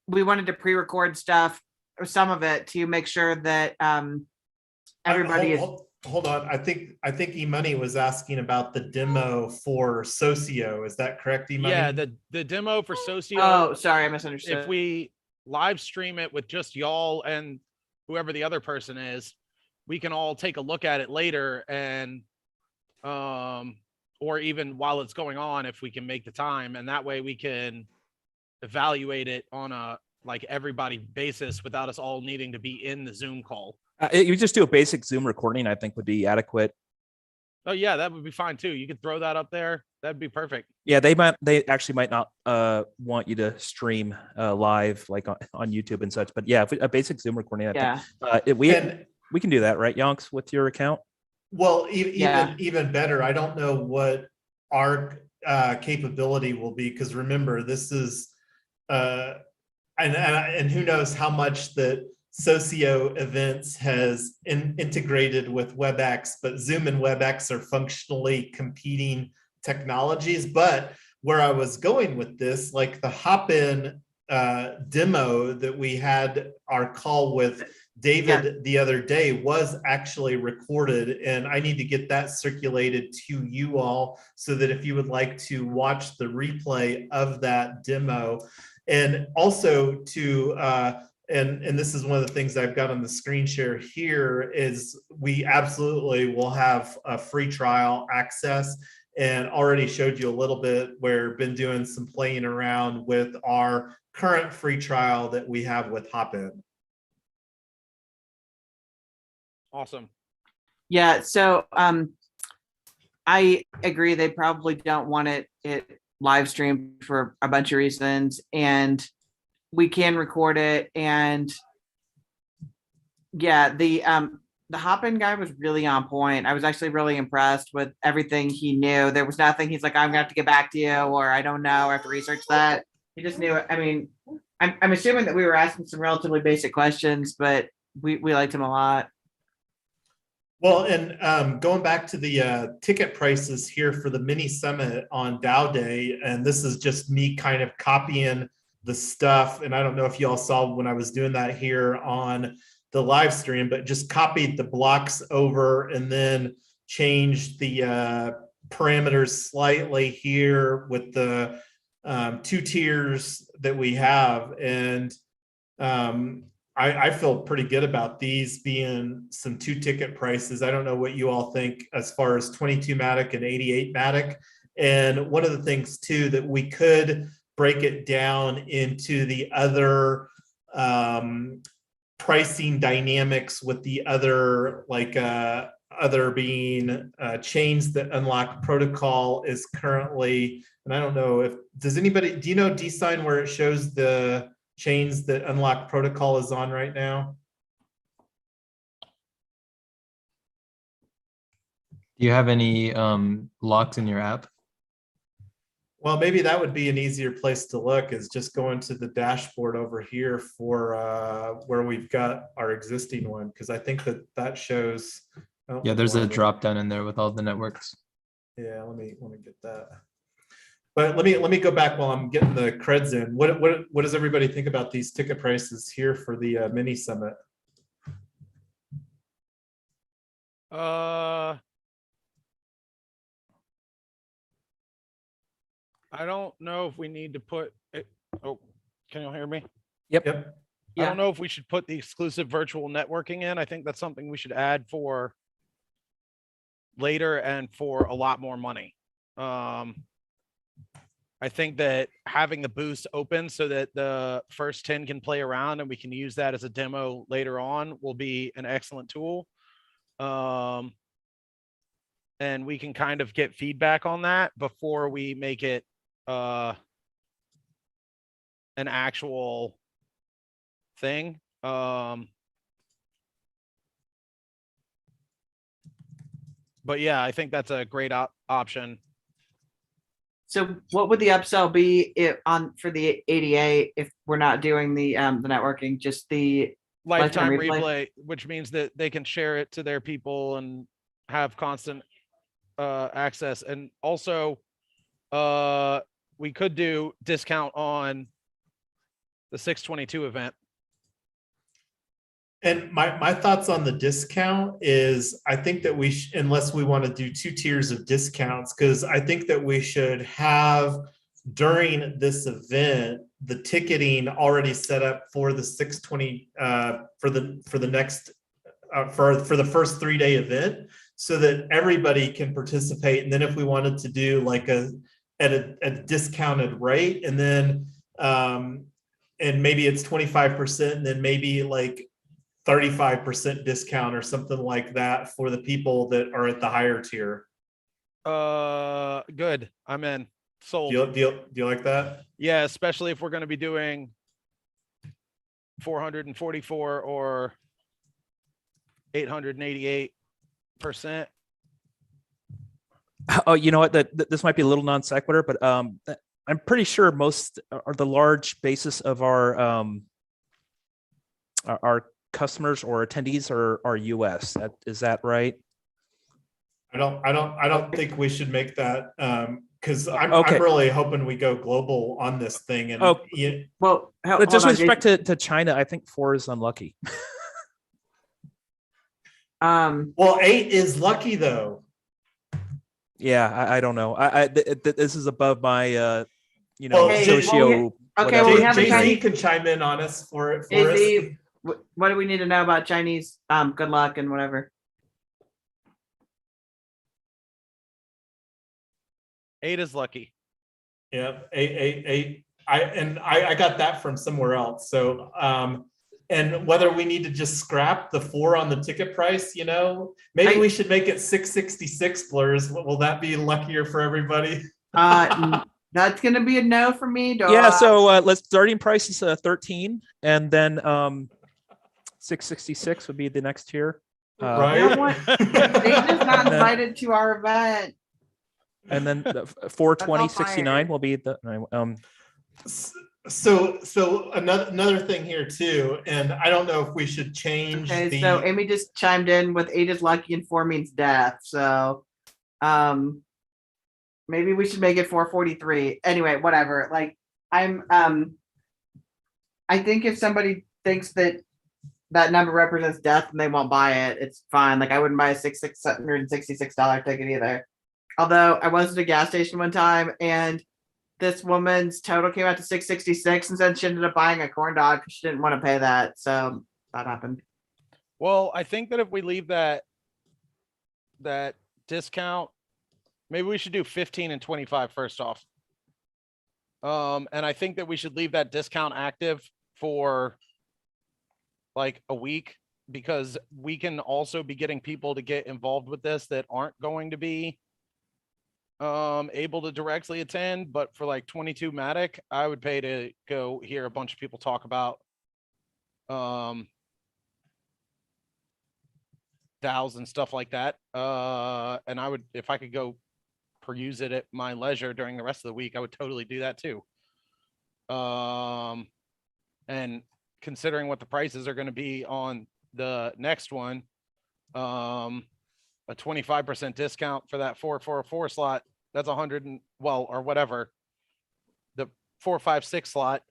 We wanted to pre-record stuff, or some of it, to make sure that everybody is. Hold on. I think E-Money was asking about the demo for Socio. Is that correct, E-Money? Yeah, the demo for Socio. Oh, sorry, I misunderstood. If we live stream it with just y'all and whoever the other person is, we can all take a look at it later, and or even while it's going on, if we can make the time, and that way we can evaluate it on a like everybody basis without us all needing to be in the Zoom call. You just do a basic Zoom recording, I think, would be adequate. Oh yeah, that would be fine too. You could throw that up there. That'd be perfect. Yeah, they actually might not want you to stream live like on YouTube and such, but yeah, if a basic Zoom recording, I think, we can do that, right, Yonks, with your account? Well, even better. I don't know what our capability will be, because remember, this is and who knows how much that Socio Events has integrated with WebEx, but Zoom and WebEx are functionally competing technologies. But where I was going with this, like the hop-in demo that we had our call with David the other day was actually recorded, and I need to get that circulated to you all, so that if you would like to watch the replay of that demo, and also to and this is one of the things I've got on the screen share here, is we absolutely will have a free trial access, and already showed you a little bit where been doing some playing around with our current free trial that we have with Hopin. Awesome. Yeah, so I agree, they probably don't want it live streamed for a bunch of reasons, and we can record it. And yeah, the hop-in guy was really on point. I was actually really impressed with everything he knew. There was nothing he's like, I'm gonna have to get back to you, or I don't know, I have to research that. He just knew it. I mean, I'm assuming that we were asking some relatively basic questions, but we liked him a lot. Well, and going back to the ticket prices here for the mini summit on Dow Day, and this is just me kind of copying the stuff. And I don't know if you all saw when I was doing that here on the live stream, but just copied the blocks over and then changed the parameters slightly here with the 2 tiers that we have. And I feel pretty good about these being some 2 ticket prices. I don't know what you all think as far as 22 Matic and 88 Matic. And one of the things too, that we could break it down into the other pricing dynamics with the other, like other being chains that unlock protocol is currently, and I don't know if, does anybody, do you know DSign where it shows the chains that unlock protocol is on right now? Do you have any locks in your app? Well, maybe that would be an easier place to look, is just go into the dashboard over here for where we've got our existing one, because I think that shows. Oh, Yeah, there's a drop down in there with all the networks. Yeah, let me get that. But let me go back while I'm getting the creds in. What does everybody think about these ticket prices here for the mini summit? I don't know if we need to put it. Oh, can you hear me? Yep. I don't know if we should put the exclusive virtual networking in. I think that's something we should add for later and for a lot more money. I think that having the boost open so that the first 10 can play around and we can use that as a demo later on will be an excellent tool. And we can kind of get feedback on that before we make it an actual thing. But yeah, I think that's a great option. So what would the upsell be for the 88 if we're not doing the networking, just the lifetime replay, which means that they can share it to their people and have constant access. And also we could do discount on the 622 event. And my thoughts on the discount is, I think that we unless we want to do 2 tiers of discounts, because I think that we should have during this event the ticketing already set up for the 620 for the next for the first 3-day event, so that everybody can participate. And then if we wanted to do like at a discounted rate, and then and maybe it's 25%, and then maybe like 35% discount or something like that for the people that are at the higher tier. Good. I'm in. Sold. Do you like that? Yeah, especially if we're going to be doing 444 or 888%. Oh, you know what? This might be a little non sequitur, but I'm pretty sure most or the large basis of our customers or attendees are US. Is that right? I don't think we should make that because I'm really hoping we go global on this thing. And well, just with respect to China, I think 4 is unlucky. Well, 8 is lucky though. Yeah, I don't know. This is above my socio. Okay, well, we have Jay-Z can chime in on us for us. What do we need to know about Chinese good luck and whatever? 8 is lucky. Yeah, 8. I got that from somewhere else. So and whether we need to just scrap the 4 on the ticket price, maybe we should make it 666 blurs. Will that be luckier for everybody? That's gonna be a no for me, dog. Yeah, so starting price is 13, and then 666 would be the next tier. Right? They just not invited to our event. And then the 420.69 will be the So another thing here too, and I don't know if we should change Okay, so Amy just chimed in with 8 is lucky and 4 means death. So maybe we should make it 443. Anyway, whatever. Like I think if somebody thinks that number represents death and they won't buy it, it's fine. Like I wouldn't buy a $666 ticket either. Although I was at a gas station one time and this woman's total came out to $666 and said she ended up buying a corn dog because she didn't want to pay that. So that happened. Well, I think that if we leave that discount, maybe we should do 15 and 25 first off. And I think that we should leave that discount active for like a week, because we can also be getting people to get involved with this that aren't going to be able to directly attend. But for like 22 Matic, I would pay to go hear a bunch of people talk about DAOs and stuff like that. And I would, if I could go peruse it at my leisure during the rest of the week, I would totally do that too. And considering what the prices are going to be on the next one, a 25% discount for that 444 slot, that's 100 and or whatever, the 456 slot,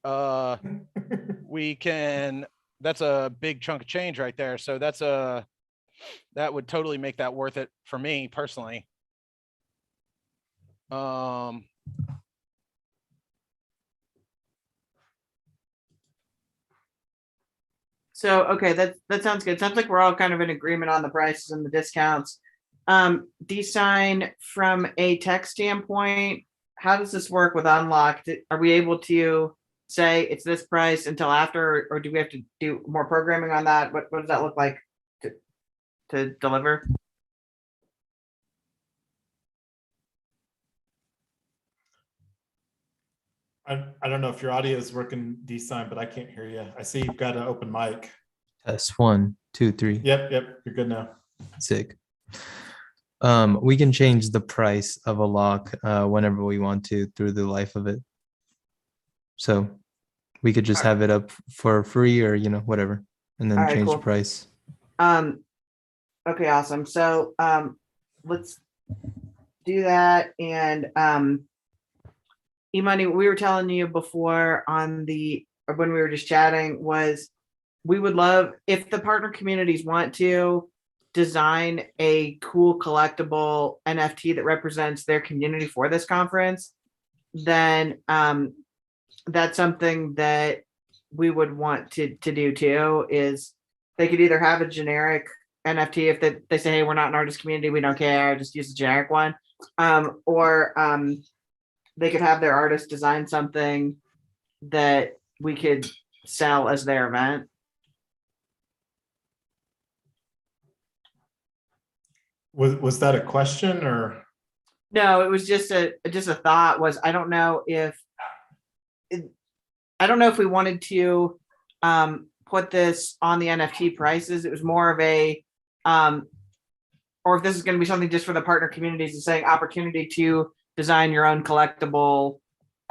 we can, that's a big chunk of change right there. So that would totally make that worth it for me personally. So, okay, that sounds good. Sounds like we're all kind of in agreement on the prices and the discounts. D-Sign, from a tech standpoint, how does this work with Unlocked? Are we able to say it's this price until after, or do we have to do more programming on that? What does that look like to deliver? I don't know if your audio is working, D-Sign, but I can't hear you. I see you've got an open mic. Test 1, 2, 3. Yep, you're good now. Sick. We can change the price of a lock whenever we want to through the life of it. So we could just have it up for free or, whatever, and then change the price. Okay, awesome. So let's do that. And E-Money, we were telling you before when we were just chatting, was we would love if the partner communities want to design a cool collectible NFT that represents their community for this conference, then that's something that we would want to do too. Is they could either have a generic NFT if they say, hey, we're not an artist community, we don't care, just use a generic one, or they could have their artist design something that we could sell as their event. Was that a question or? No, it was just a thought. Was I don't know if we wanted to put this on the NFT prices. It was more of a or if this is going to be something just for the partner communities, is saying opportunity to design your own collectible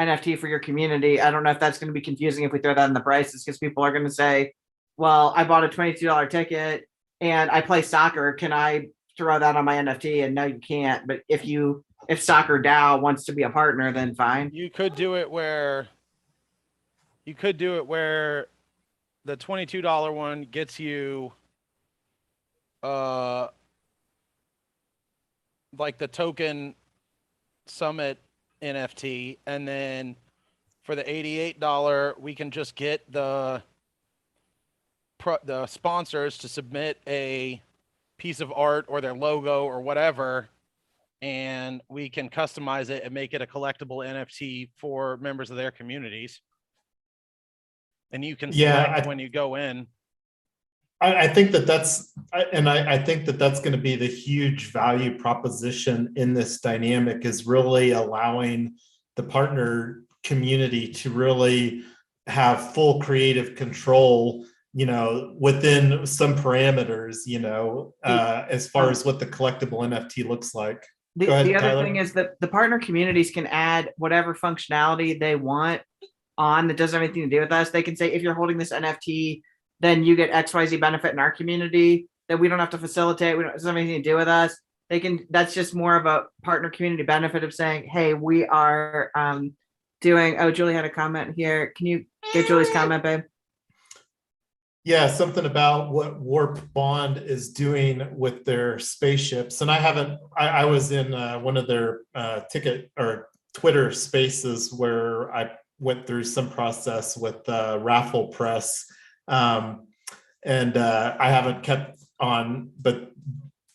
NFT for your community. I don't know if that's going to be confusing if we throw that in the prices, because people are going to say, well, I bought a $22 ticket and I play soccer. Can I throw that on my NFT? And no, you can't. But if Soccer DAO wants to be a partner, then fine. You could do it where the $22 one gets you like the token Summit NFT, and then for the $88 we can just get the sponsors to submit a piece of art or their logo or whatever, and we can customize it and make it a collectible NFT for members of their communities. And you can select when you go in. I think that's going to be the huge value proposition in this dynamic, is really allowing the partner community to really have full creative control you know, within some parameters, you know, as far as what the collectible NFT looks like. The, Go ahead, the other Tyler. thing is that the partner communities can add whatever functionality they want on that doesn't have anything to do with us. They can say, if you're holding this NFT, then you get XYZ benefit in our community that we don't have to facilitate. We don't, it doesn't have anything to do with us. They can, that's just more of a partner community benefit of saying, hey, we are doing, oh, Julie had a comment here. Can you get Julie's comment, babe? Yeah, something about what Warp Bond is doing with their spaceships. And I was in one of their ticket or Twitter spaces where I went through some process with Raffle Press. And I haven't kept on, but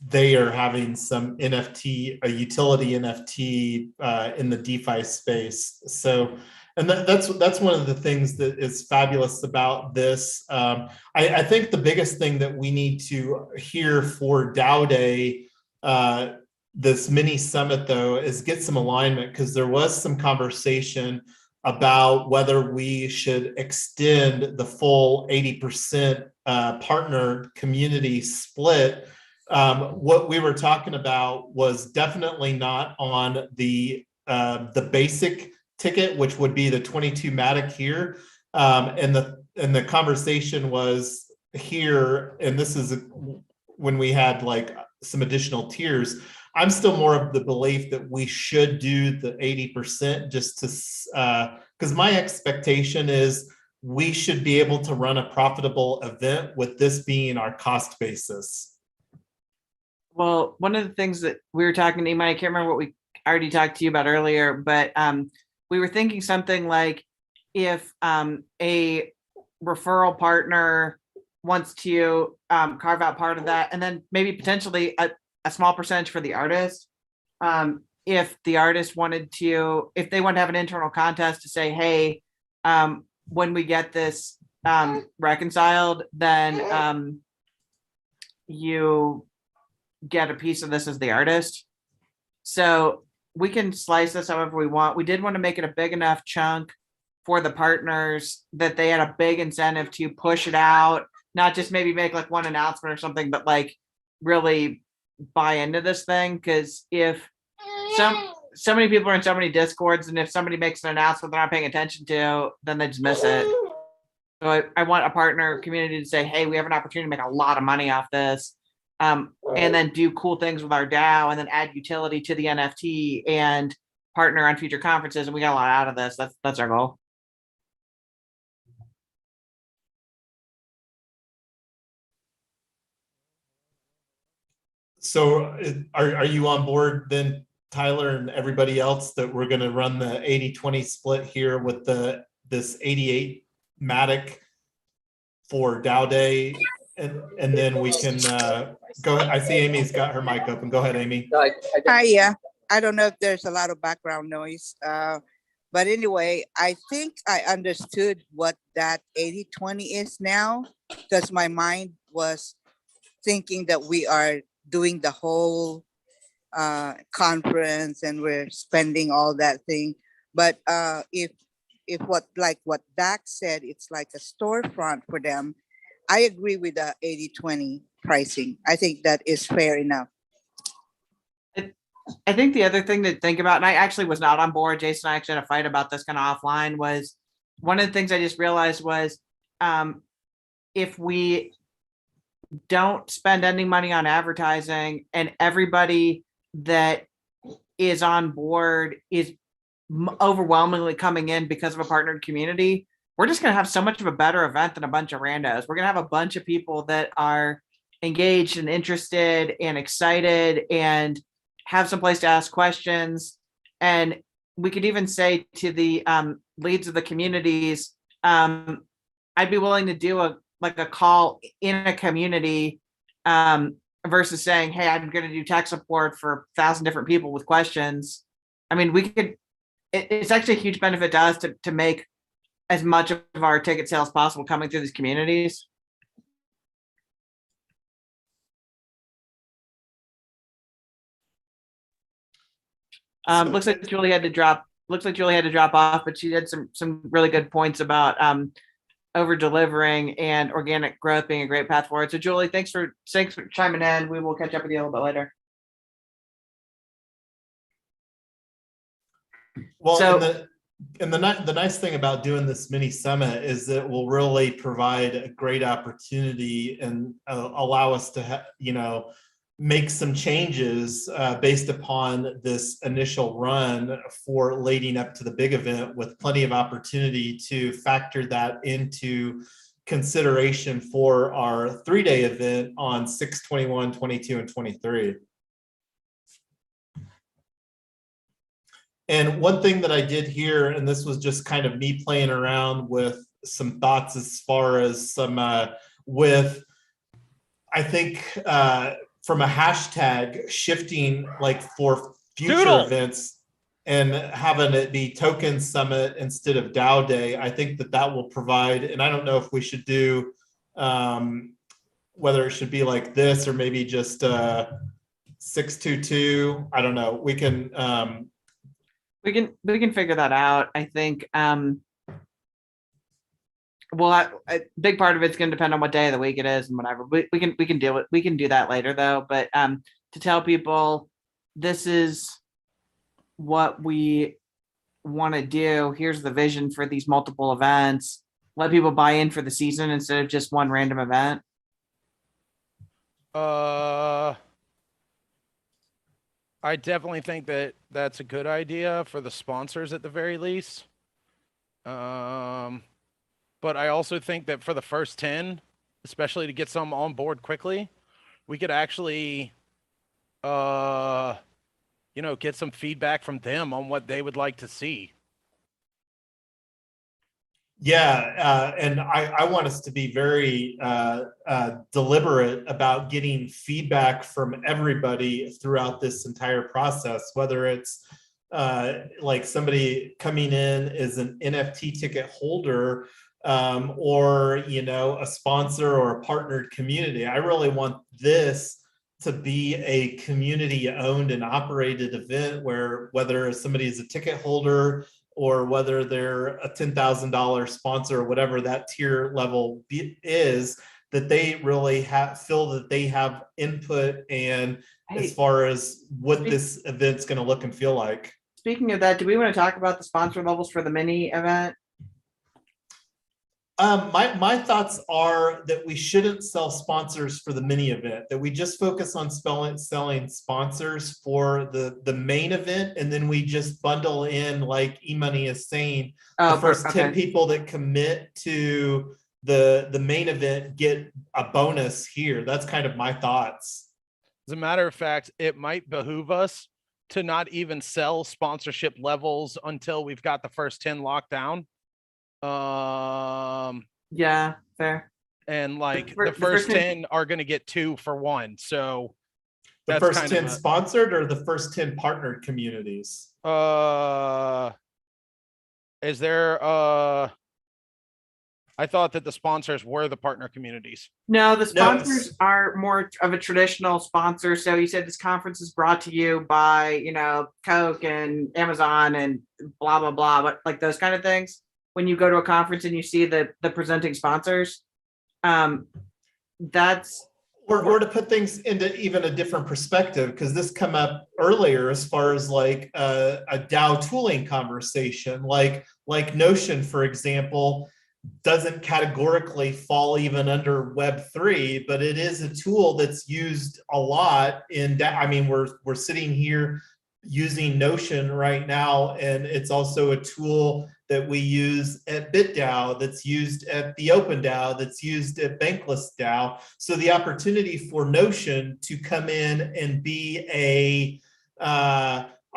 they are having some NFT, a utility NFT in the DeFi space. So, and that's one of the things that is fabulous about this. I think the biggest thing that we need to hear for DAO Day, this mini summit though, is get some alignment, because there was some conversation about whether we should extend the full 80% partner community split. What we were talking about was definitely not on the basic ticket, which would be the 22 Matic here. And the conversation was here, and this is when we had like some additional tiers. I'm still more of the belief that we should do the 80% just to, because my expectation is we should be able to run a profitable event with this being our cost basis. Well, one of the things that we were talking to, I can't remember what we already talked to you about earlier, but we were thinking something like, if a referral partner wants to carve out part of that, and then maybe potentially a small percentage for the artist. If the artist wanted to, if they want to have an internal contest to say, hey, when we get this reconciled, then you get a piece of this as the artist. So we can slice this however we want. We did want to make it a big enough chunk for the partners that they had a big incentive to push it out, not just maybe make like one announcement or something, but like really buy into this thing. Because if so many people are in so many discords, and if somebody makes an announcement they're not paying attention to, then they just miss it. So I want a partner community to say, hey, we have an opportunity to make a lot of money off this, and then do cool things with our DAO, and then add utility to the NFT and partner on future conferences. And we got a lot out of this. That's our goal. So are you on board then, Tyler, and everybody else, that we're going to run the 80-20 split here with this 88 Matic for DAO Day, and then we can go ahead. I see Amy's got her mic open. Go ahead, Amy. Hi, yeah. I don't know if there's a lot of background noise, but anyway, I think I understood what that 80-20 is now, because my mind was thinking that we are doing the whole conference and we're spending all that thing. But if what Dax said, it's like a storefront for them, I agree with the 80-20 pricing. I think that is fair enough. I think the other thing to think about, and I actually was not on board, Jason and I actually had a fight about this kind of offline, was one of the things I just realized was if we don't spend any money on advertising and everybody that is on board is overwhelmingly coming in because of a partnered community, we're just going to have so much of a better event than a bunch of randos. We're going to have a bunch of people that are engaged and interested and excited and have some place to ask questions. And we could even say to the leads of the communities, I'd be willing to do a call in a community versus saying, hey, I'm going to do tech support for 1,000 different people with questions. I mean, we could, it's actually a huge benefit to us to make as much of our ticket sales possible coming through these communities. Looks like Julie had to drop off, but she had some really good points about over delivering and organic growth being a great path forward. So Julie, thanks for chiming in. We will catch up with you a little bit later. Well, So, and the nice thing about doing this mini summit is that it will really provide a great opportunity and allow us to make some changes based upon this initial run for leading up to the big event, with plenty of opportunity to factor that into consideration for our 3-day event on 6, 21, 22, and 23. And one thing that I did here, and this was just kind of me playing around with some thoughts as far as some I think from a hashtag shifting, like for future Doodle. events and having it be Token Summit instead of DAO Day, I think that will provide, and I don't know if we should do whether it should be like this or maybe just 622. I don't know. We can figure that out. I think well, a big part of it's going to depend on what day of the week it is and whatever. We can deal with, we can do that later though. But to tell people this is what we want to do, here's the vision for these multiple events, let people buy in for the season instead of just one random event. I definitely think that that's a good idea for the sponsors at the very least. But I also think that for the first 10, especially to get some on board quickly, we could actually, get some feedback from them on what they would like to see. Yeah, and I want us to be very deliberate about getting feedback from everybody throughout this entire process, whether it's like somebody coming in as an NFT ticket holder or, a sponsor or a partnered community. I really want this to be a community owned and operated event where whether somebody is a ticket holder or whether they're a $10,000 sponsor or whatever that tier level is, that they really feel that they have input and as far as what this event's going to look and feel like. Speaking of that, do we want to talk about the sponsor levels for the mini event? My thoughts are that we shouldn't sell sponsors for the mini event, that we just focus on selling sponsors for the main event. And then we just bundle in, like eMoney is saying, the first 10 people that commit to the main event get a bonus here. That's kind of my thoughts. As a matter of fact, it might behoove us to not even sell sponsorship levels until we've got the first 10 locked down. Yeah, fair. And like the first 10 are going to get 2 for 1. So the first 10 sponsored or the first 10 partnered communities? Is there I thought that the sponsors were the partner communities. No, the sponsors are more of a traditional sponsor. So you said this conference is brought to you by, Coke and Amazon and blah, blah, blah, but like those kind of things. When you go to a conference and you see the presenting sponsors, that's or to put things into even a different perspective, because this come up earlier as far as like a DAO tooling conversation, like Notion, for example, doesn't categorically fall even under Web3, but it is a tool that's used a lot in. I mean, we're sitting here using Notion right now, and it's also a tool that we use at BitDAO, that's used at the OpenDAO, that's used at Bankless DAO. So the opportunity for Notion to come in and be a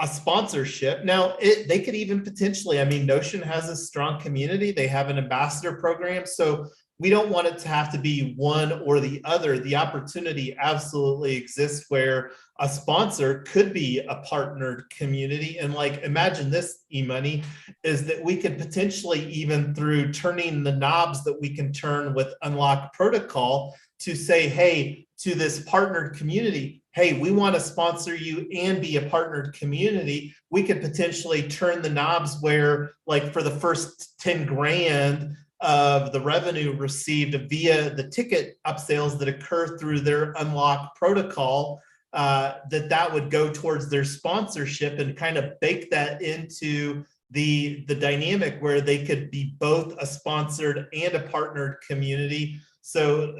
sponsorship. Now, they could even potentially, Notion has a strong community. They have an ambassador program. So we don't want it to have to be one or the other. The opportunity absolutely exists where a sponsor could be a partnered community. And like, imagine this, eMoney, is that we could potentially, even through turning the knobs that we can turn with Unlock Protocol, to say, hey, to this partnered community, hey, we want to sponsor you and be a partnered community. We could potentially turn the knobs where, like, for the first 10 grand, of the revenue received via the ticket upsales that occur through their unlock protocol, that would go towards their sponsorship, and kind of bake that into the dynamic where they could be both a sponsored and a partnered community. So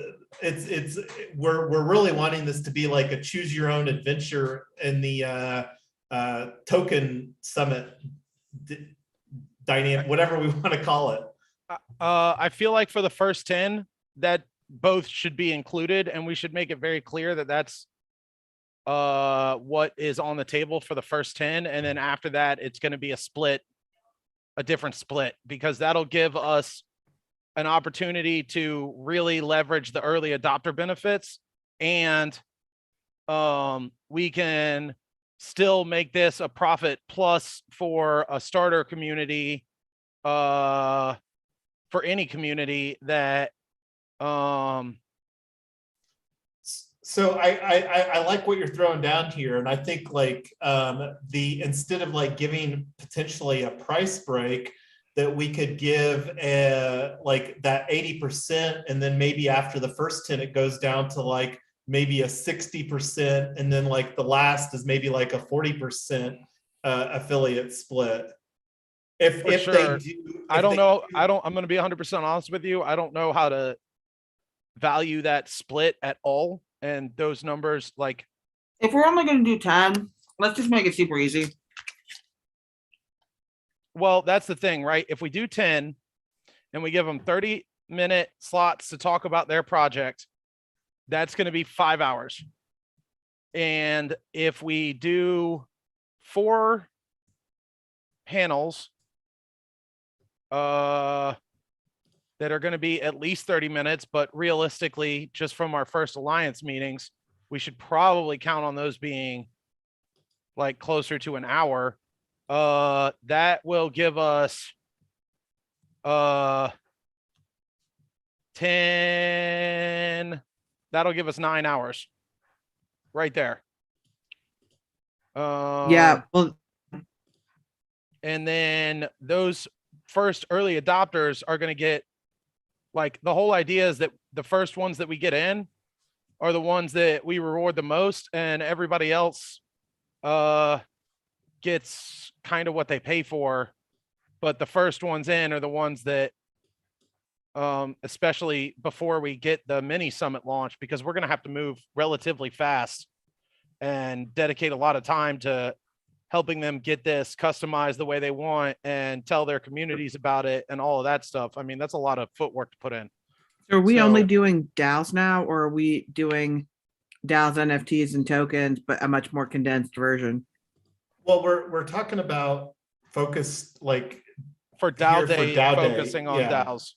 we're really wanting this to be like a choose your own adventure in the token summit dynamic, whatever we want to call it. I feel like for the first 10, that both should be included, and we should make it very clear that that's what is on the table for the first 10. And then after that, it's going to be a different split, because that'll give us an opportunity to really leverage the early adopter benefits, and we can still make this a profit plus for a starter community, for any community that so I like what you're throwing down here, and I think like instead of like giving potentially a price break, that we could give like that 80%, and then maybe after the first 10 it goes down to like maybe a 60%, and then like the last is maybe like a 40% affiliate split. If sure. they do, I'm going to be 100% honest with you. I don't know how to value that split at all. And those numbers, like, if we're only going to do 10, let's just make it super easy. Well, that's the thing, right? If we do 10 and we give them 30-minute slots to talk about their project, that's going to be 5 hours. And if we do 4 panels that are going to be at least 30 minutes, but realistically, just from our first alliance meetings, we should probably count on those being like closer to an hour. That will give us 10, that'll give us 9 hours right there. Yeah, well, and then those first early adopters are going to get, like, the whole idea is that the first ones that we get in are the ones that we reward the most, and everybody else gets kind of what they pay for. But the first ones in are the ones that, especially before we get the mini summit launch, because we're going to have to move relatively fast and dedicate a lot of time to helping them get this customized the way they want and tell their communities about it and all of that stuff. I mean, that's a lot of footwork to put in. So are we only doing DAOs now, or are we doing DAOs, NFTs, and tokens, but a much more condensed version? Well, we're talking about focused, like, for DAO Day, DAO focusing on DAOs.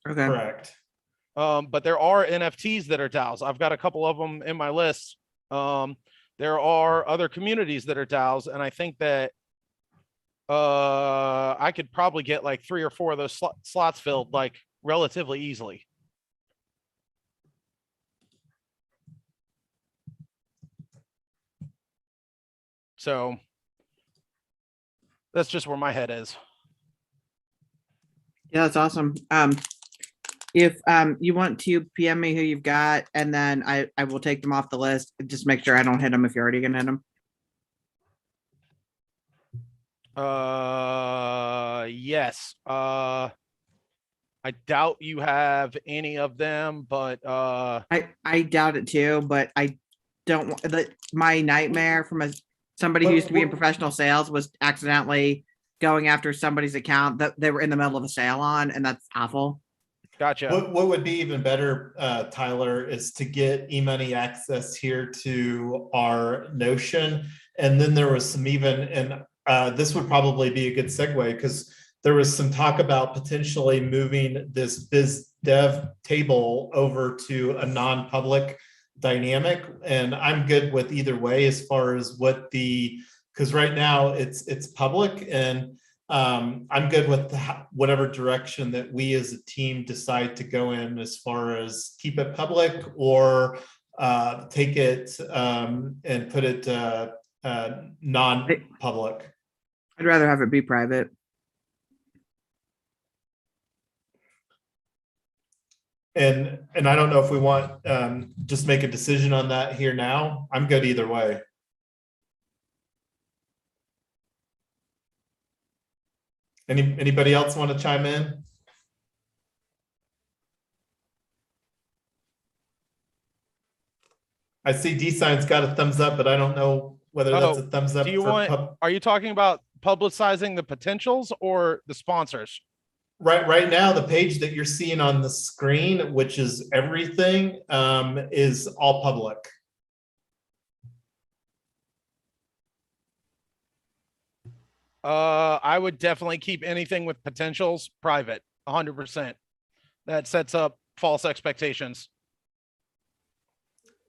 Okay. Correct. But there are NFTs that are DAOs. I've got a couple of them in my list. There are other communities that are DAOs, and I think that I could probably get like 3 or 4 of those slots filled like relatively easily. So that's just where my head is. Yeah, that's awesome. If you want to PM me who you've got, and then I will take them off the list. Just make sure I don't hit them if you're already gonna hit them. Yes. I doubt you have any of them, but I doubt it too, but I don't want that. My nightmare from somebody who used to be in professional sales was accidentally going after somebody's account that they were in the middle of a sale on, and that's awful. Gotcha. What would be even better, Tyler, is to get eMoney access here to our Notion. And then there was some and this would probably be a good segue, because there was some talk about potentially moving this biz dev table over to a non-public dynamic. And I'm good with either way as far as what because right now it's public, and I'm good with whatever direction that we as a team decide to go in, as far as keep it public or take it and put it non-public. I'd rather have it be private. And I don't know if we want just make a decision on that here now. I'm good either way. Anybody else want to chime in? I see D-Sign's got a thumbs up, but I don't know whether that's a thumbs up. Do you want, are you talking about publicizing the potentials or the sponsors? Right now, the page that you're seeing on the screen, which is everything, is all public. I would definitely keep anything with potentials private, 100%. That sets up false expectations.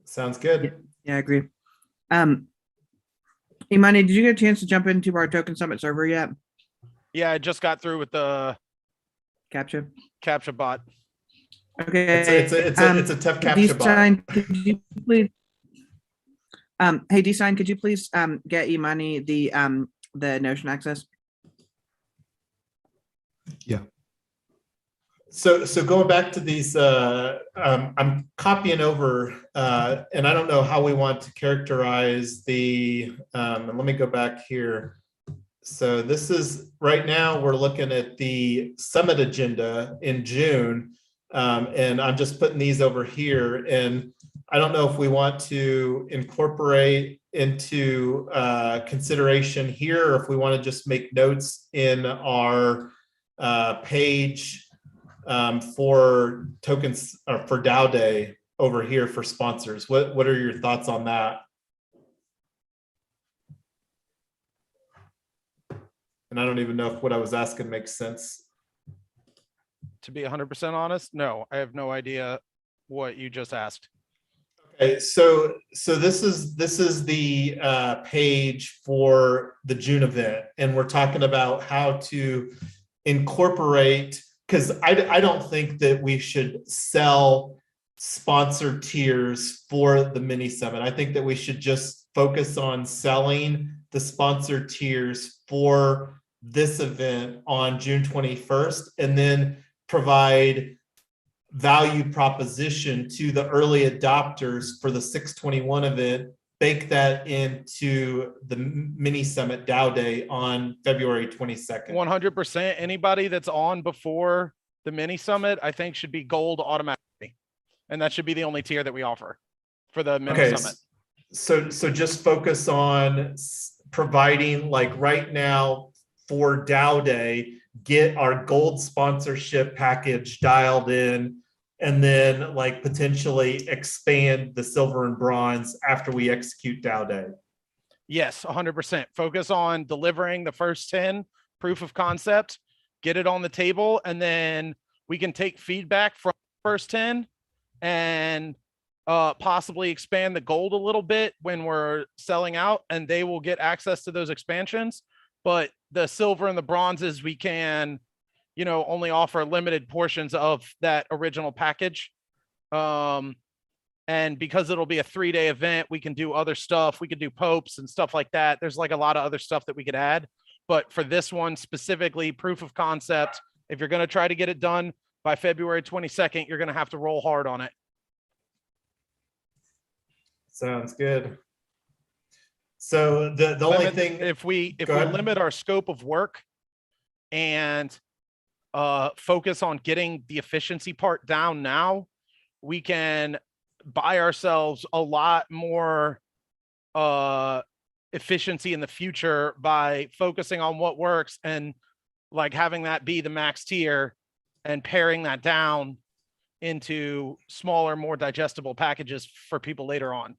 Sounds good. Yeah, I agree. Imani, did you get a chance to jump into our Token Summit server yet? Yeah, I just got through with the CAPTCHA bot. Okay. It's a tough CAPTCHA bot. Could you please, hey, D-Sign, could you please get Imani the Notion access? Yeah. So going back to these, I'm copying over, and I don't know how we want to characterize the, and let me go back here. So this is, right now, we're looking at the summit agenda in June, and I'm just putting these over here. And I don't know if we want to incorporate into consideration here, or if we want to just make notes in our page for tokens or for DAO Day over here for sponsors. What are your thoughts on that? And I don't even know if what I was asking makes sense. To be 100% honest, no, I have no idea what you just asked. Okay, so this is the page for the June event, and we're talking about how to incorporate, because I don't think that we should sell sponsor tiers for the mini summit. I think that we should just focus on selling the sponsor tiers for this event on June 21st, and then provide value proposition to the early adopters for the 621 event, bake that into the mini summit DAO Day on February 22nd. 100%. Anybody that's on before the mini summit, I think should be gold automatically. And that should be the only tier that we offer for the mini summit. So just focus on providing, like right now for DAO Day, get our gold sponsorship package dialed in, and then like potentially expand the silver and bronze after we execute DAO Day. Yes, 100%. Focus on delivering the first 10 proof of concept, get it on the table, and then we can take feedback from the first 10 and possibly expand the gold a little bit when we're selling out, and they will get access to those expansions. But the silver and the bronzes, we can, you know, only offer limited portions of that original package. And because it'll be a 3-day event, we can do other stuff. We could do popes and stuff like that. There's like a lot of other stuff that we could add. But for this one specifically, proof of concept, if you're going to try to get it done by February 22nd, you're going to have to roll hard on it. Sounds good. So the only thing, if we limit our scope of work and focus on getting the efficiency part down now, we can buy ourselves a lot more efficiency in the future by focusing on what works and like having that be the max tier and paring that down into smaller, more digestible packages for people later on.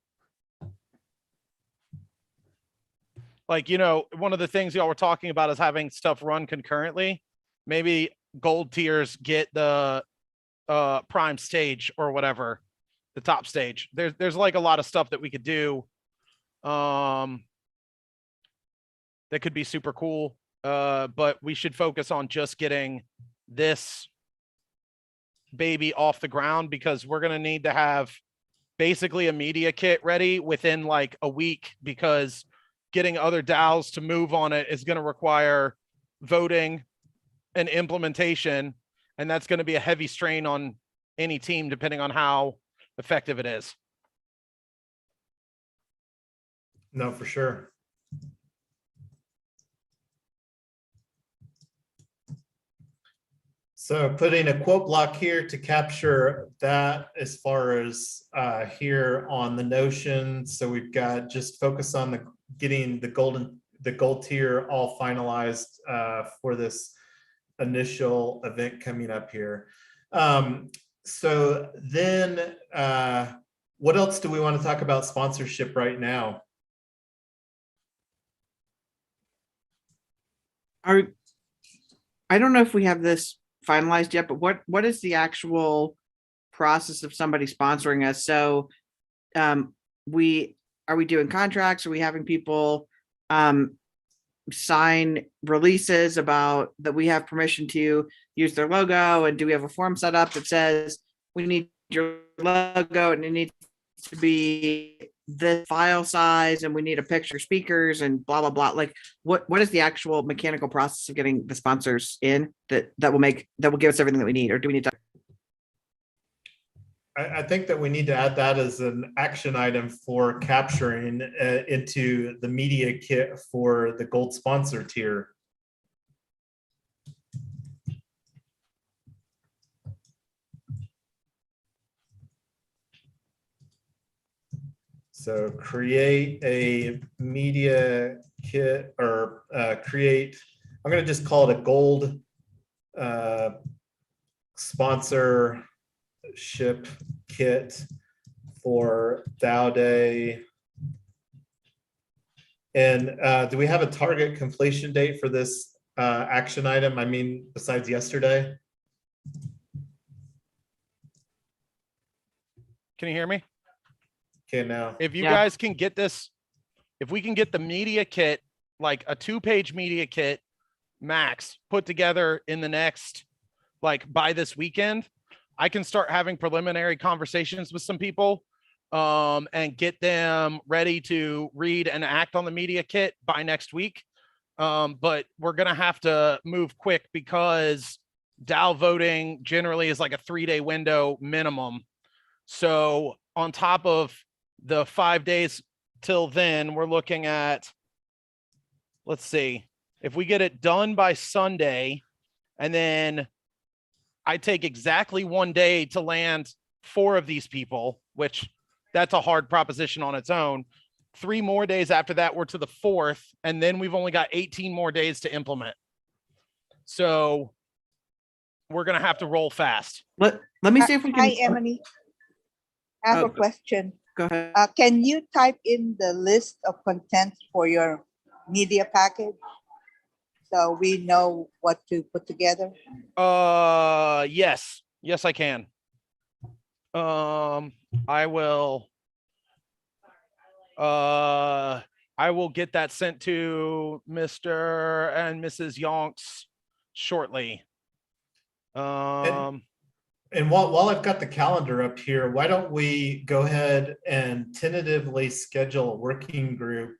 Like, you know, one of the things y'all were talking about is having stuff run concurrently. Maybe gold tiers get the prime stage or whatever, the top stage. There's like a lot of stuff that we could do that could be super cool. But we should focus on just getting this baby off the ground, because we're going to need to have basically a media kit ready within like a week, because getting other DAOs to move on it is going to require voting and implementation. And that's going to be a heavy strain on any team, depending on how effective it is. No, for sure. So putting a quote block here to capture that as far as here on the Notion. So we've got just focus on the getting the gold tier all finalized for this initial event coming up here. So then what else do we want to talk about sponsorship right now? I don't know if we have this finalized yet, but what is the actual process of somebody sponsoring us? So are we doing contracts? Are we having people sign releases about that we have permission to use their logo? And do we have a form set up that says we need your logo and it needs to be the file size and we need a picture speakers and blah blah blah? Like what is the actual mechanical process of getting the sponsors in that will give us everything that we need? Or do we need to? I think that we need to add that as an action item for capturing into the media kit for the gold sponsor tier. So create a media kit or create, I'm going to just call it a gold sponsorship kit for DAO Day. And do we have a target completion date for this action item? I mean, besides yesterday? Can you hear me? Okay, now. If you guys can get this, if we can get the media kit, like a 2-page media kit max put together in the next, like by this weekend, I can start having preliminary conversations with some people and get them ready to read and act on the media kit by next week. But we're going to have to move quick because DAO voting generally is like a 3-day window minimum. So on top of the 5 days till then, we're looking at, let's see, if we get it done by Sunday, and then I take exactly 1 day to land 4 of these people, which that's a hard proposition on its own. 3 more days after that, we're to the 4th, and then we've only got 18 more days to implement. So we're going to have to roll fast. Let me see if we can. Hi, Emily. I have a question. Go ahead. Can you type in the list of contents for your media package so we know what to put together? Yes, I can. I will get that sent to Mr. and Mrs. Yonks shortly. And while I've got the calendar up here, why don't we go ahead and tentatively schedule a working group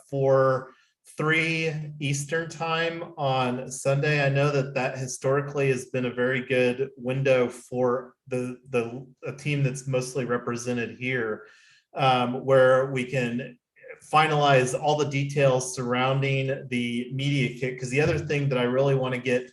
for 3 Eastern time on Sunday? I know that historically has been a very good window for a team that's mostly represented here, where we can finalize all the details surrounding the media kit. Because the other thing that I really want to get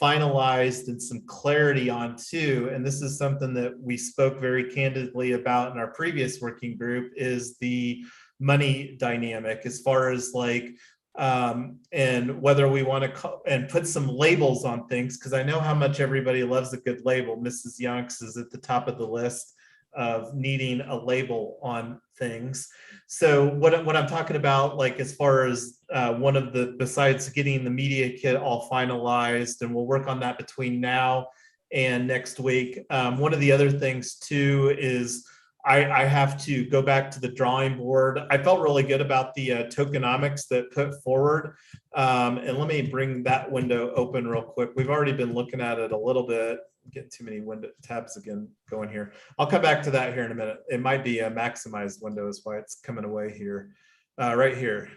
finalized and some clarity on too, and this is something that we spoke very candidly about in our previous working group, is the money dynamic as far as like and whether we want to and put some labels on things, because I know how much everybody loves a good label. Mrs. Yonks is at the top of the list of needing a label on things. So what I'm talking about, like as far as one of the, besides getting the media kit all finalized, and we'll work on that between now and next week. One of the other things too is I have to go back to the drawing board. I felt really good about the tokenomics that put forward. And let me bring that window open real quick. We've already been looking at it a little bit. Get too many window tabs again going here. I'll come back to that here in a minute. It might be a maximized window is why it's coming away here, right here.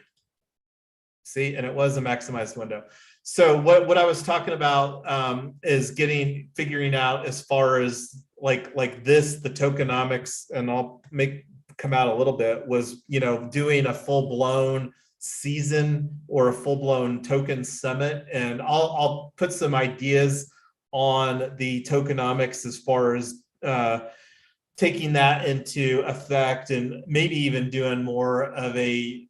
See, and it was a maximized window. So what I was talking about is figuring out as far as like this, the tokenomics, and I'll come out a little bit, was, you know, doing a full-blown season or a full-blown token summit. And I'll put some ideas on the tokenomics as far as taking that into effect, and maybe even doing more of a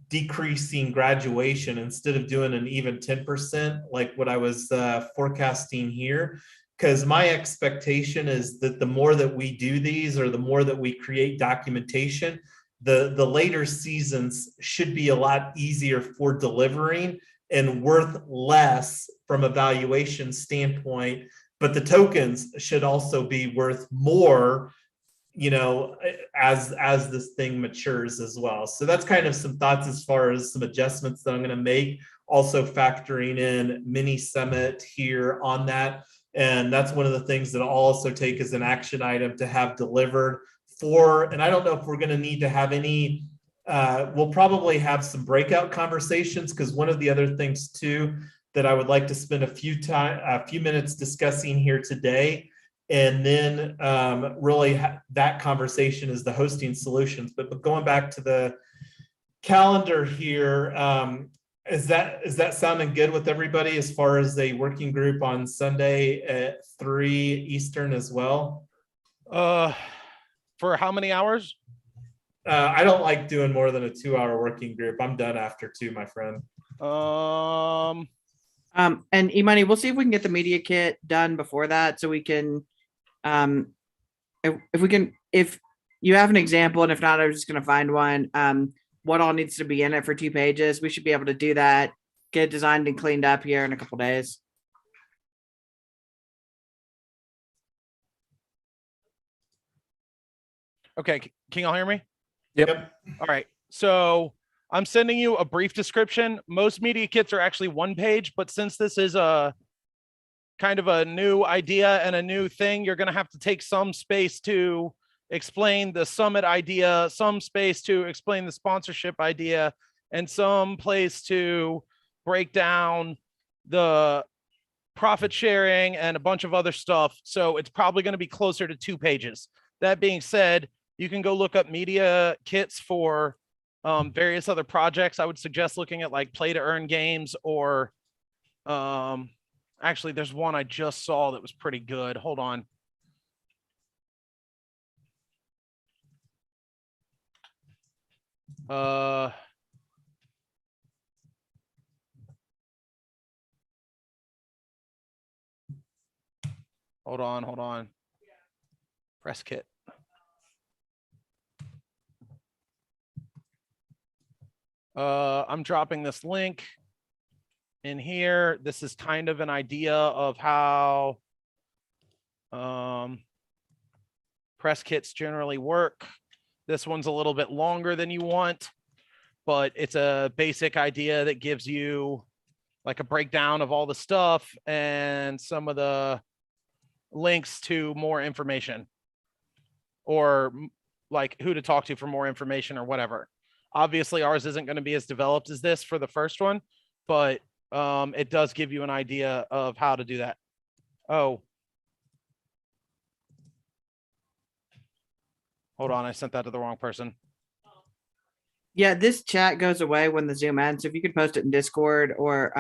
decreasing graduation instead of doing an even 10% like what I was forecasting here. Because my expectation is that the more that we do these, or the more that we create documentation, the later seasons should be a lot easier for delivering and worth less from a valuation standpoint. But the tokens should also be worth more, you know, as this thing matures as well. So that's kind of some thoughts as far as some adjustments that I'm going to make. Also factoring in mini summit here on that. And that's one of the things that I'll also take as an action item to have delivered for, and I don't know if we're going to need to have any, we'll probably have some breakout conversations, because one of the other things too that I would like to spend a few minutes discussing here today, and then really that conversation is the hosting solutions. But going back to the calendar here, is that sounding good with everybody as far as a working group on Sunday at 3 Eastern as well? For how many hours? I don't like doing more than a 2-hour working group. I'm done after 2, my friend. And E-Money, we'll see if we can get the media kit done before that, so we can, if you have an example, and if not, I'm just going to find one. What all needs to be in it for 2 pages? We should be able to do that, get it designed and cleaned up here in a couple days. Okay, can y'all hear me? Yep. All right, so I'm sending you a brief description. Most media kits are actually 1 page, but since this is a kind of a new idea and a new thing, you're going to have to take some space to explain the summit idea, some space to explain the sponsorship idea, and some place to break down the profit sharing and a bunch of other stuff. So it's probably going to be closer to 2 pages. That being said, you can go look up media kits for various other projects. I would suggest looking at like play to earn games, or actually there's one I just saw that was pretty good. Hold on. Hold on. Press kit. I'm dropping this link in here. This is kind of an idea of how press kits generally work. This one's a little bit longer than you want, but it's a basic idea that gives you like a breakdown of all the stuff and some of the links to more information, or like who to talk to for more information or whatever. Obviously ours isn't going to be as developed as this for the first one, but it does give you an idea of how to do that. Oh, hold on, I sent that to the wrong person. Yeah, this chat goes away when the Zoom ends. If you could post it in Discord, or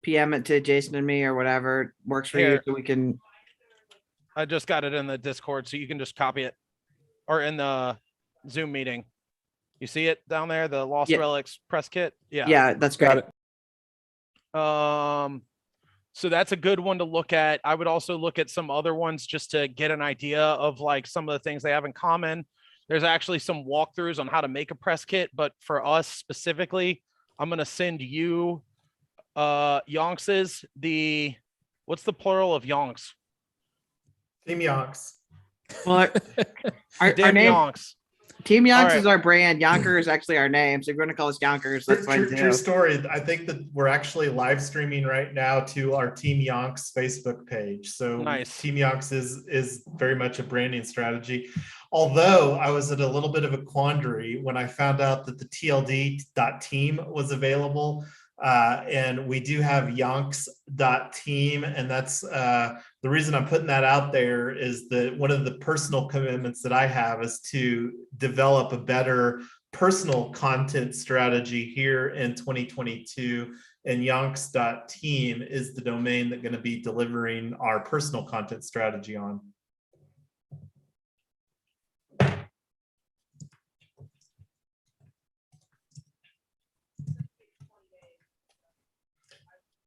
PM it to Jason and me, or whatever works for you, so we can. I just got it in the Discord, so you can just copy it, or in the Zoom meeting. You see it down there, the Lost Relics press kit? Yeah. Yeah, that's great. So that's a good one to look at. I would also look at some other ones just to get an idea of like some of the things they have in common. There's actually some walkthroughs on how to make a press kit, but for us specifically, I'm going to send you Yonks's, what's the plural of Yonks? Team Yonks. Well, our name, Yonks. Team Yonks is our brand. Yonker is actually our name. So if you're going to call us Yonkers, that's fine too. True story. I think that we're actually live streaming right now to our Team Yonks Facebook page. So nice. Team Yonks is very much a branding strategy. Although I was at a little bit of a quandary when I found out that the TLD.team was available. And we do have yonks.team, and that's the reason I'm putting that out there is that one of the personal commitments that I have is to develop a better personal content strategy here in 2022. And yonks.team is the domain that's going to be delivering our personal content strategy on.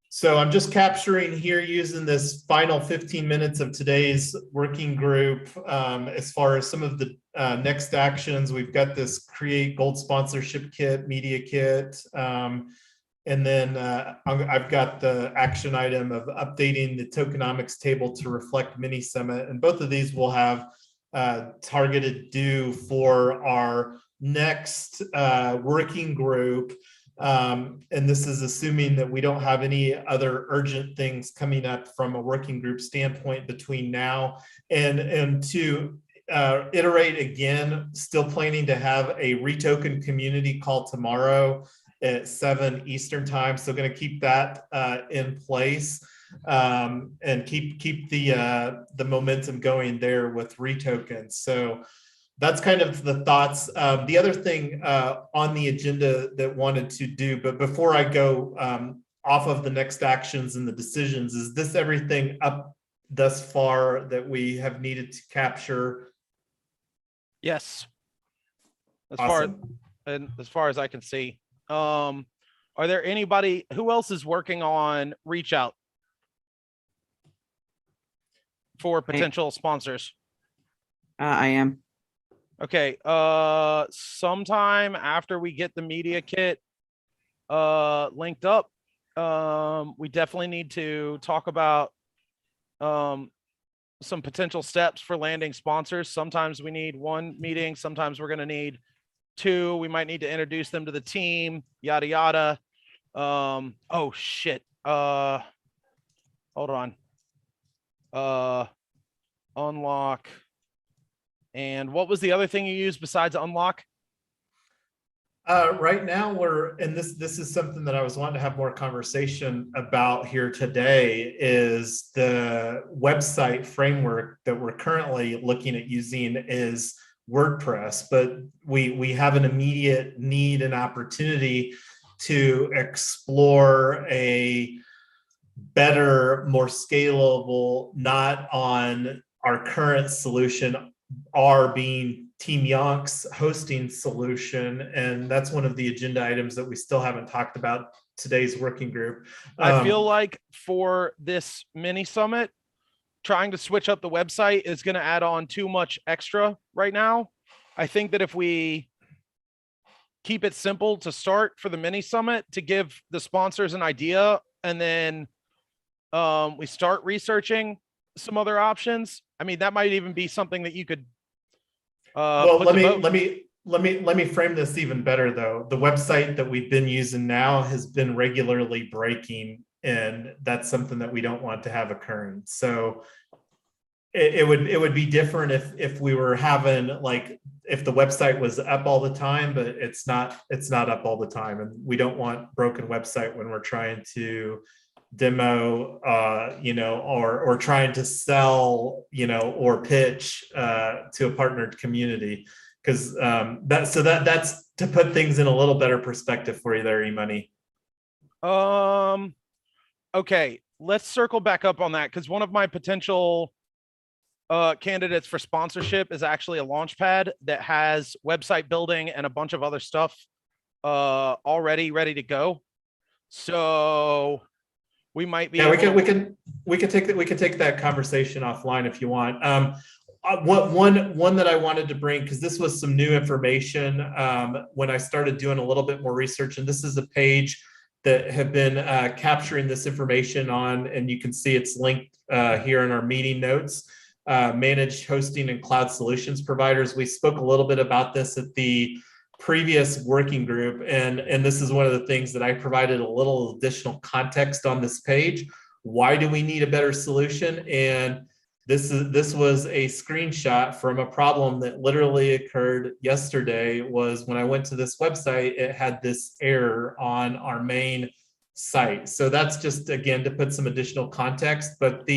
So I'm just capturing here using this final 15 minutes of today's working group. As far as some of the next actions, we've got this create gold sponsorship kit, media kit. And then I've got the action item of updating the tokenomics table to reflect mini summit. And both of these will have targeted due for our next working group. And this is assuming that we don't have any other urgent things coming up from a working group standpoint between now and to iterate again, still planning to have a retoken community call tomorrow at 7 Eastern time. So going to keep that in place and keep the momentum going there with retokens. So that's kind of the thoughts. The other thing on the agenda that wanted to do, but before I go off of the next actions and the decisions, is this everything up thus far that we have needed to capture? Yes. Awesome. As far as I can see. Are there anybody who else is working on reach out for potential sponsors? I am. Okay, sometime after we get the media kit linked up, we definitely need to talk about some potential steps for landing sponsors. Sometimes we need one meeting, sometimes we're going to need two. We might need to introduce them to the team, yada yada. Oh shit. Hold on. Unlock. And what was the other thing you used besides unlock? Right now and this is something that I was wanting to have more conversation about here today, is the website framework that we're currently looking at using is WordPress, but we have an immediate need and opportunity to explore a better, more scalable, not on our current solution, our being Team Yonk's hosting solution. And that's one of the agenda items that we still haven't talked about today's working group. I feel like for this mini summit, trying to switch up the website is going to add on too much extra right now. I think that if we keep it simple to start for the mini summit, to give the sponsors an idea, and then we start researching some other options. I mean, that might even be something that you could well, let me frame this even better though. The website that we've been using now has been regularly breaking, and that's something that we don't want to have occurring. So it would be different if we were having, like, if the website was up all the time, but it's not up all the time, and we don't want broken website when we're trying to demo or trying to sell or pitch to a partnered community, because that's to put things in a little better perspective for you there, eMoney. Okay, let's circle back up on that, because one of my potential candidates for sponsorship is actually a Launchpad that has website building and a bunch of other stuff already ready to go. So we might be. Yeah, we can take that conversation offline if you want. One that I wanted to bring, because this was some new information when I started doing a little bit more research, and this is a page that have been capturing this information on, and you can see it's linked here in our meeting notes. Managed hosting and cloud solutions providers. We spoke a little bit about this at the previous working group, and this is one of the things that I provided a little additional context on this page. Why do we need a better solution? And this was a screenshot from a problem that literally occurred yesterday. Was when I went to this website, it had this error on our main site. So that's just, again, to put some additional context, but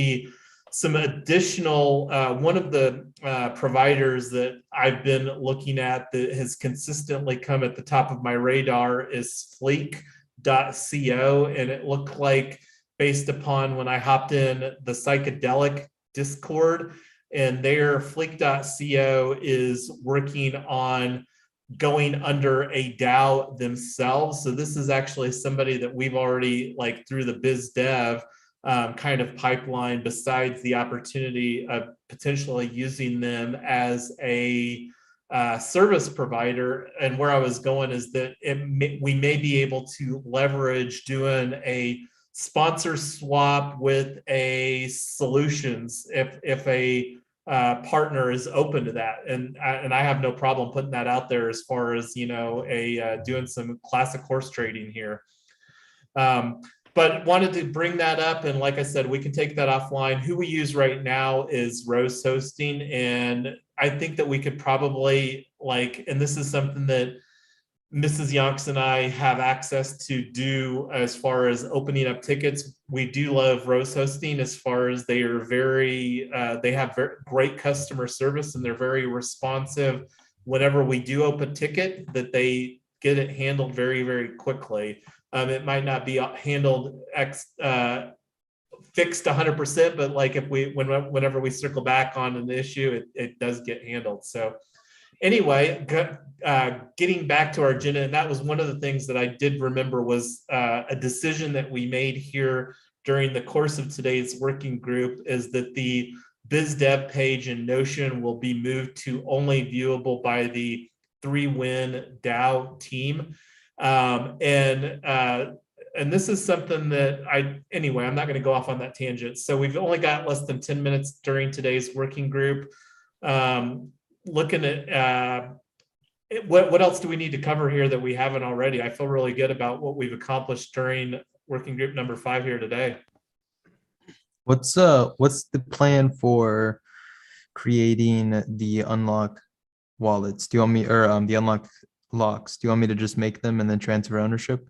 some additional, one of the providers that I've been looking at that has consistently come at the top of my radar is Fleek.co. And it looked like, based upon when I hopped in the psychedelic Discord, and their Fleek.co is working on going under a DAO themselves. So this is actually somebody that we've already, like through the biz dev kind of pipeline, besides the opportunity of potentially using them as a service provider. And where I was going is that we may be able to leverage doing a sponsor swap with a solutions if a partner is open to that, and I have no problem putting that out there as far as, you know, doing some classic horse trading here. But wanted to bring that up, and like I said, we can take that offline. Who we use right now is Rose Hosting, and I think that we could probably, like, and this is something that Mrs. Yonks and I have access to do as far as opening up tickets. We do love Rose Hosting as far as they are they have very great customer service, and they're very responsive. Whenever we do open a ticket, that they get it handled very, very quickly. It might not be handled fixed 100%, but like if whenever we circle back on an issue, it does get handled. So anyway, getting back to our agenda, and that was one of the things that I did remember was a decision that we made here during the course of today's working group, is that the biz dev page in Notion will be moved to only viewable by the 3Win DAO team. And this is something that anyway, I'm not going to go off on that tangent. So we've only got less than 10 minutes during today's working group. Looking at what else do we need to cover here that we haven't already? I feel really good about what we've accomplished during working group number 5 here today. What's the plan for creating the unlock wallets? Do you want me, or the unlock locks? Do you want me to just make them and then transfer ownership?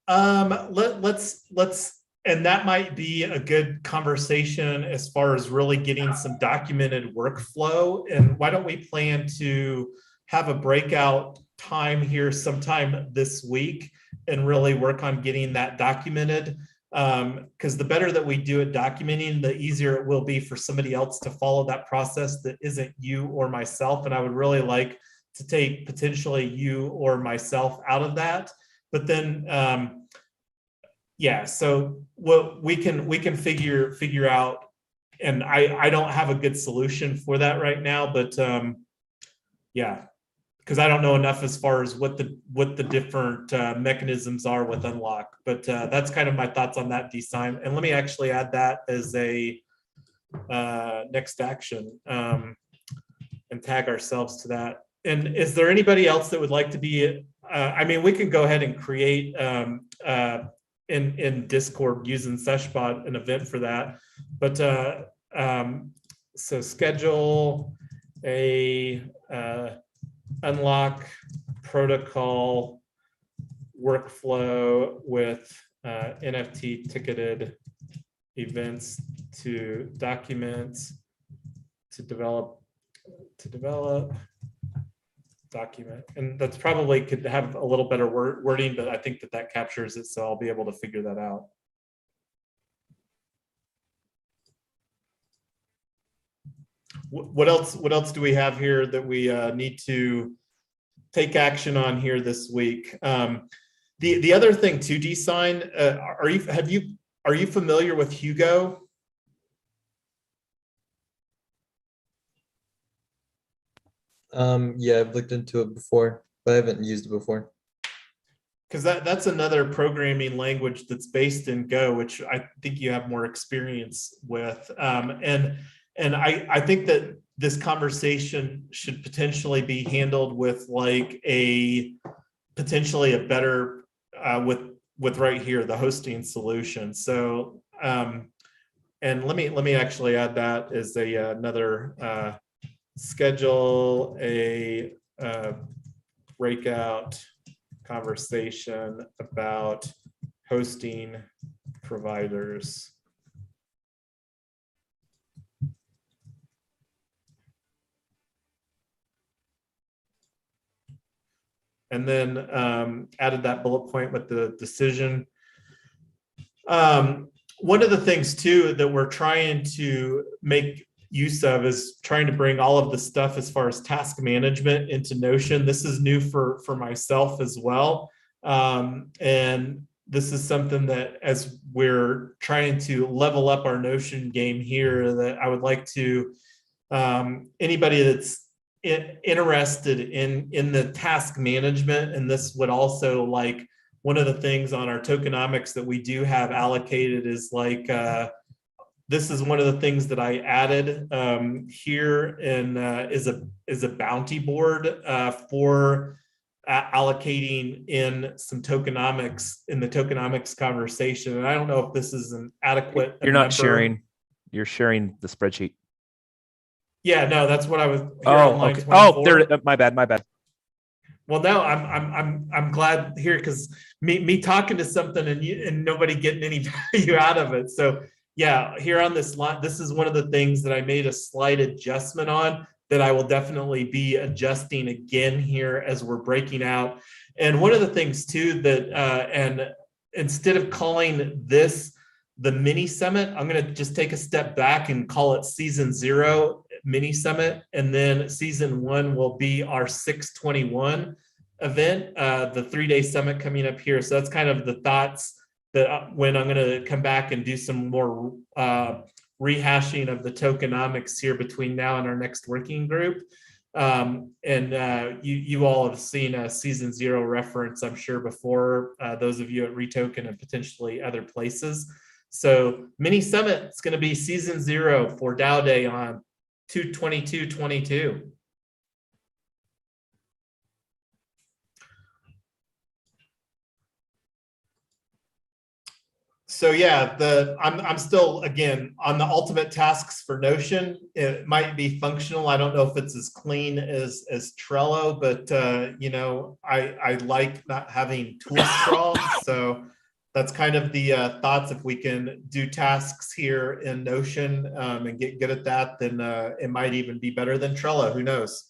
Let's and that might be a good conversation as far as really getting some documented workflow. And why don't we plan to have a breakout time here sometime this week and really work on getting that documented? Because the better that we do at documenting, the easier it will be for somebody else to follow that process that isn't you or myself. And I would really like to take potentially you or myself out of that. But then, yeah, so what we can figure out, and I don't have a good solution for that right now, but yeah, because I don't know enough as far as what the different mechanisms are with unlock. But that's kind of my thoughts on that, design. And let me actually add that as a next action and tag ourselves to that. And is there anybody else that would like to be? I mean, we can go ahead and create in Discord using Seshbot an event for that. But so schedule a unlock protocol workflow with NFT ticketed events to document, to develop document. And that's probably could have a little better wording, but I think that captures it, so I'll be able to figure that out. What else do we have here that we need to take action on here this week? The other thing too, D-Sign, are you familiar with Hugo? Yeah, I've looked into it before, but I haven't used it before. Because that's another programming language that's based in Go, which I think you have more experience with. And I think that this conversation should potentially be handled with like potentially a better with right here, the hosting solution. So and let me actually add that as another schedule a breakout conversation about hosting providers. And then added that bullet point with the decision. One of the things too that we're trying to make use of is trying to bring all of the stuff as far as task management into Notion. This is new for myself as well. And this is something that as we're trying to level up our Notion game here, that I would like to, anybody that's interested in the task management, and this would also, like, one of the things on our tokenomics that we do have allocated is like, this is one of the things that I added here, and is a bounty board for allocating in some tokenomics in the tokenomics conversation. And I don't know if this is an adequate. You're not sharing. You're sharing the spreadsheet. Yeah, no, that's what I was. Oh, okay. Oh, there. My bad. My bad. Well, no, I'm glad here, because me talking to something and nobody getting any value out of it. So yeah, here on this line, this is one of the things that I made a slight adjustment on, that I will definitely be adjusting again here as we're breaking out. And one of the things too that and instead of calling this the mini summit, I'm going to just take a step back and call it season 0 mini summit. And then season 1 will be our 621 event, the 3-day summit coming up here. So that's kind of the thoughts that when I'm going to come back and do some more rehashing of the tokenomics here between now and our next working group. You all have seen a season 0 reference, I'm sure, before, those of you at Retoken and potentially other places. So mini summit, it's going to be season 0 for DAO Day on 2/22/22. So yeah, I'm still, again, on the ultimate tasks for Notion. It might be functional. I don't know if it's as clean as Trello, but you know, I like not having tool sprawl. So that's kind of the thoughts. If we can do tasks here in Notion and get good at that, then it might even be better than Trello. Who knows?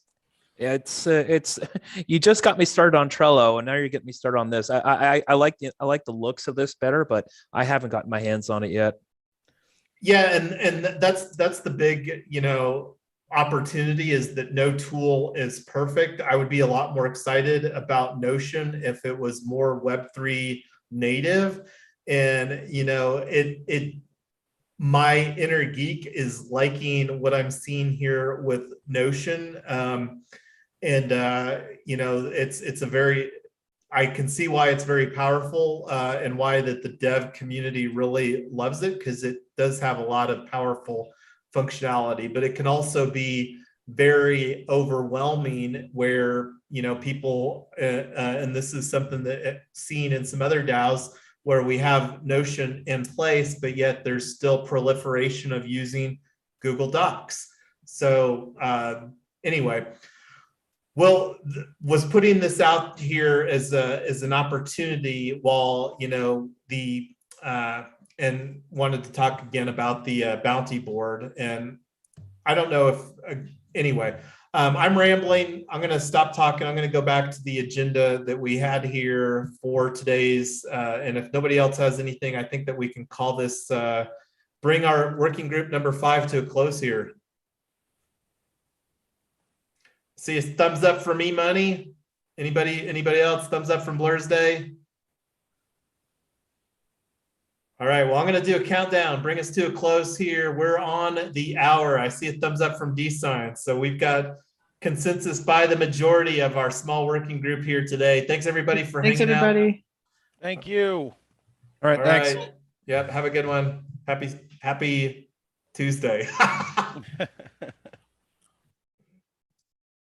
Yeah, it's you just got me started on Trello, and now you're getting me started on this. I like the looks of this better, but I haven't gotten my hands on it yet. Yeah, and that's the big, you know, opportunity, is that no tool is perfect. I would be a lot more excited about Notion if it was more Web3 native. And you know, my inner geek is liking what I'm seeing here with Notion. You know, it's a very, I can see why it's very powerful, and why that the dev community really loves it, because it does have a lot of powerful functionality. But it can also be very overwhelming, where, you know, people and this is something that seen in some other DAOs, where we have Notion in place, but yet there's still proliferation of using Google Docs. So anyway, well, was putting this out here as an opportunity, while, you know, the and wanted to talk again about the bounty board. And I don't know if anyway, I'm rambling. I'm going to stop talking. I'm going to go back to the agenda that we had here for today's. And if nobody else has anything, I think that we can call this, bring our working group number 5 to a close here. See a thumbs up for me, Money. Anybody else? Thumbs up from Blur's Day. All right, well, I'm going to do a countdown, bring us to a close here. We're on the hour. I see a thumbs up from D-Science. So we've got consensus by the majority of our small working group here today. Thanks, everybody, for hanging out. Thanks, everybody. Thank you. All right, thanks. Yep, have a good one. Happy Tuesday.